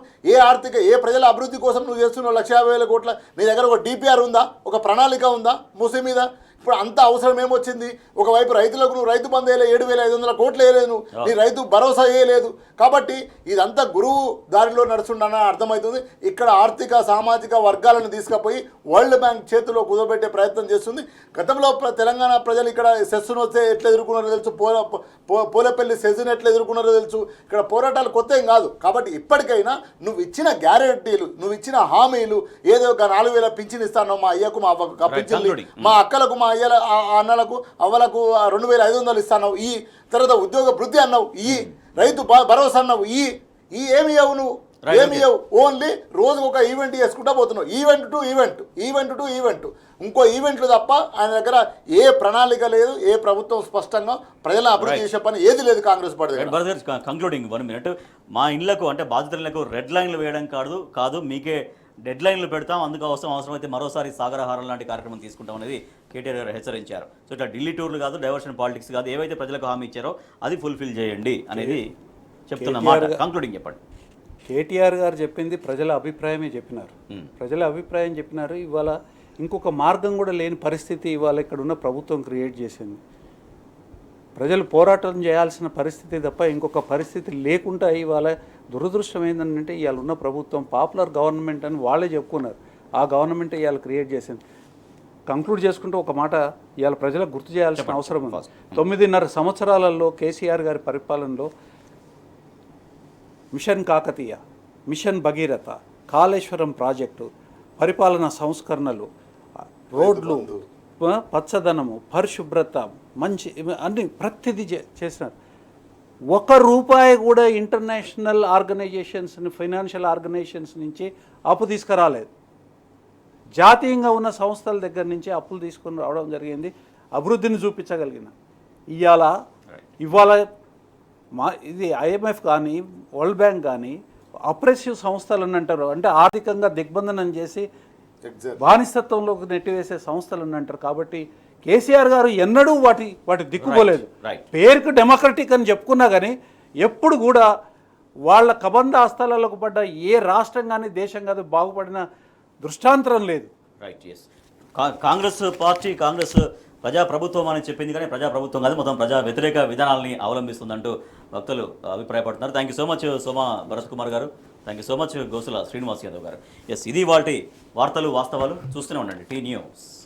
ఏ ప్రజల అభివృద్ధి కోసం నువ్వు చేస్తున్నావు 1,50,000 కోట్ల? నీ దగ్గర ఒక డిపిఆర్ ఉందా? ఒక ప్రణాళిక ఉందా మూసీ మీద? ఇప్పుడు అంత అవసరం ఏమొచ్చింది? ఒకవైపు రైతులకు నువ్వు రైతు బంధు వేయలేదు, 7,500 కోట్లు వేయలేదు, నీ రైతు భరోసా వేయలేదు. కాబట్టి ఇదంతా గురువు దారిలో నడుచుండని అర్థమవుతుంది. ఇక్కడ ఆర్థిక సామాజిక వర్గాలను తీసుకుపోయి వరల్డ్ బ్యాంక్ చేతిలో కుదబెట్టే ప్రయత్నం చేస్తుంది. గతంలో తెలంగాణ ప్రజలు ఇక్కడ సెస్సును వస్తే ఎట్లా ఎదుర్కొన్నారో తెలుసు, పోలేపల్లి సెస్సును ఎట్లా ఎదుర్కొన్నారో తెలుసు. ఇక్కడ పోరాటాలు కొత్త ఏం కాదు. కాబట్టి ఇప్పటికైనా నువ్వు ఇచ్చిన గ్యారెంటీలు, నువ్వు ఇచ్చిన హామీలు, ఏదో ఒక 4,000 పింఛన్ ఇస్తాను మా అయ్యకు, మా పింఛన్లు, మా అక్కలకు, మా అన్నలకు, అవ్వలకు 2,500 ఇస్తావు, ఈ తర్వాత ఉద్యోగ వృద్ధి అన్నావు, ఈ రైతు భరోసా అన్నావు, ఈ ఏమి ఇవ్వవు నువ్వు? ఏమి ఇవ్వవు. ఓన్లీ రోజుకు ఒక ఈవెంట్ చేసుకుంటా పోతున్నావు. ఈవెంట్ టు ఈవెంట్, ఇంకో ఈవెంట్లు తప్ప ఆయన దగ్గర ఏ ప్రణాళిక లేదు. ఏ ప్రభుత్వం స్పష్టంగా ప్రజల అభివృద్ధి చేసే పని ఏది లేదు కాంగ్రెస్ పార్టీ. కంక్లూడింగ్ 1 minute, మా ఇళ్లకు అంటే బాధితులకు రెడ్ లైన్లు వేయడం కాదు మీకే డెడ్ లైన్లు పెడతాం, అందుకు అవసరమైతే మరోసారి సాగరహారం లాంటి కార్యక్రమం తీసుకుంటాం అనేది కేటీఆర్ గారు హెచ్చరించారు. సో ఇట్లా ఢిల్లీ టూర్లు కాదు, డైవర్షన్ పాలిటిక్స్ కాదు, ఏవైతే ప్రజలకు హామీ ఇచ్చారో అది ఫుల్ఫిల్ చేయండి అనేది చెప్తున్న మాట. కంక్లూడింగ్ చెప్పండి. కేటీఆర్ గారు చెప్పింది ప్రజల అభిప్రాయమే చెప్పినారు. ప్రజల అభిప్రాయం చెప్పినారు. ఇవాళ ఇంకొక మార్గం కూడా లేని పరిస్థితి ఇవాళ ఇక్కడ ఉన్న ప్రభుత్వం క్రియేట్ చేసింది. ప్రజలు పోరాటం చేయాల్సిన పరిస్థితి తప్ప ఇంకొక పరిస్థితి లేకుండా ఇవాళ దురదృష్టం ఏంటంటే ఇవాళ ఉన్న ప్రభుత్వం పాపులర్ గవర్నమెంట్ అని వాళ్ళే చెప్పుకున్నారు. ఆ గవర్నమెంట్ ఇవాళ క్రియేట్ చేసింది. కంక్లూడ్ చేసుకుంటూ ఒక మాట ఇవాళ ప్రజలకు గుర్తు చేయాల్సిన అవసరం ఉంది. 9.5 సంవత్సరాలలో కేసీఆర్ గారి పరిపాలనలో mission Kakatiya, mission Bhagiratha, Kaleshwaram project, పరిపాలనా సంస్కరణలు, రోడ్లు, పచ్చదనము, పరిశుభ్రత, మంచి అన్ని ప్రతిదీ చేసినారు. ₹1 కూడా ఇంటర్నేషనల్ ఆర్గనైజేషన్స్, ఫైనాన్షియల్ ఆర్గనైజేషన్స్ నుంచి అప్పు తీసుకురాలేదు. జాతీయంగా ఉన్న సంస్థల దగ్గర నుంచి అప్పులు తీసుకొని రావడం జరిగింది. అభివృద్ధిని చూపించగలిగిన ఇవాళ ఇది IMF కానీ వరల్డ్ బ్యాంక్ కానీ అప్రెసివ్ సంస్థలు అని అంటారు. అంటే ఆర్థికంగా దిగ్బంధనం చేసి బానిసత్వంలోకి నెట్టివేసే సంస్థలు అని అంటారు. కాబట్టి కేసీఆర్ గారు ఎన్నడూ వాటి దిక్కుపోలేదు. పేరుకు డెమోక్రటిక్ అని చెప్పుకున్నా కానీ ఎప్పుడు కూడా వాళ్ళ కబంధ హస్తాలకు పడ్డ ఏ రాష్ట్రం కానీ దేశం కాదు బాగుపడిన దృష్టాంతరం లేదు. రైట్. ఎస్, కాంగ్రెస్ పార్టీ ప్రజాప్రభుత్వం అని చెప్పింది, కానీ ప్రజాప్రభుత్వం కాదు, మొత్తం ప్రజా వ్యతిరేక విధానాలని అవలంబిస్తుందంటూ భక్తులు అభిప్రాయపడుతున్నారు. Thank you so much Soma Bharat Kumar garu. Thank you so much Gosula Srinivas Yadav garu. Yes, ఇది వాటి వార్తలు వాస్తవాలు. చూస్తూనే ఉండండి టీ న్యూస్.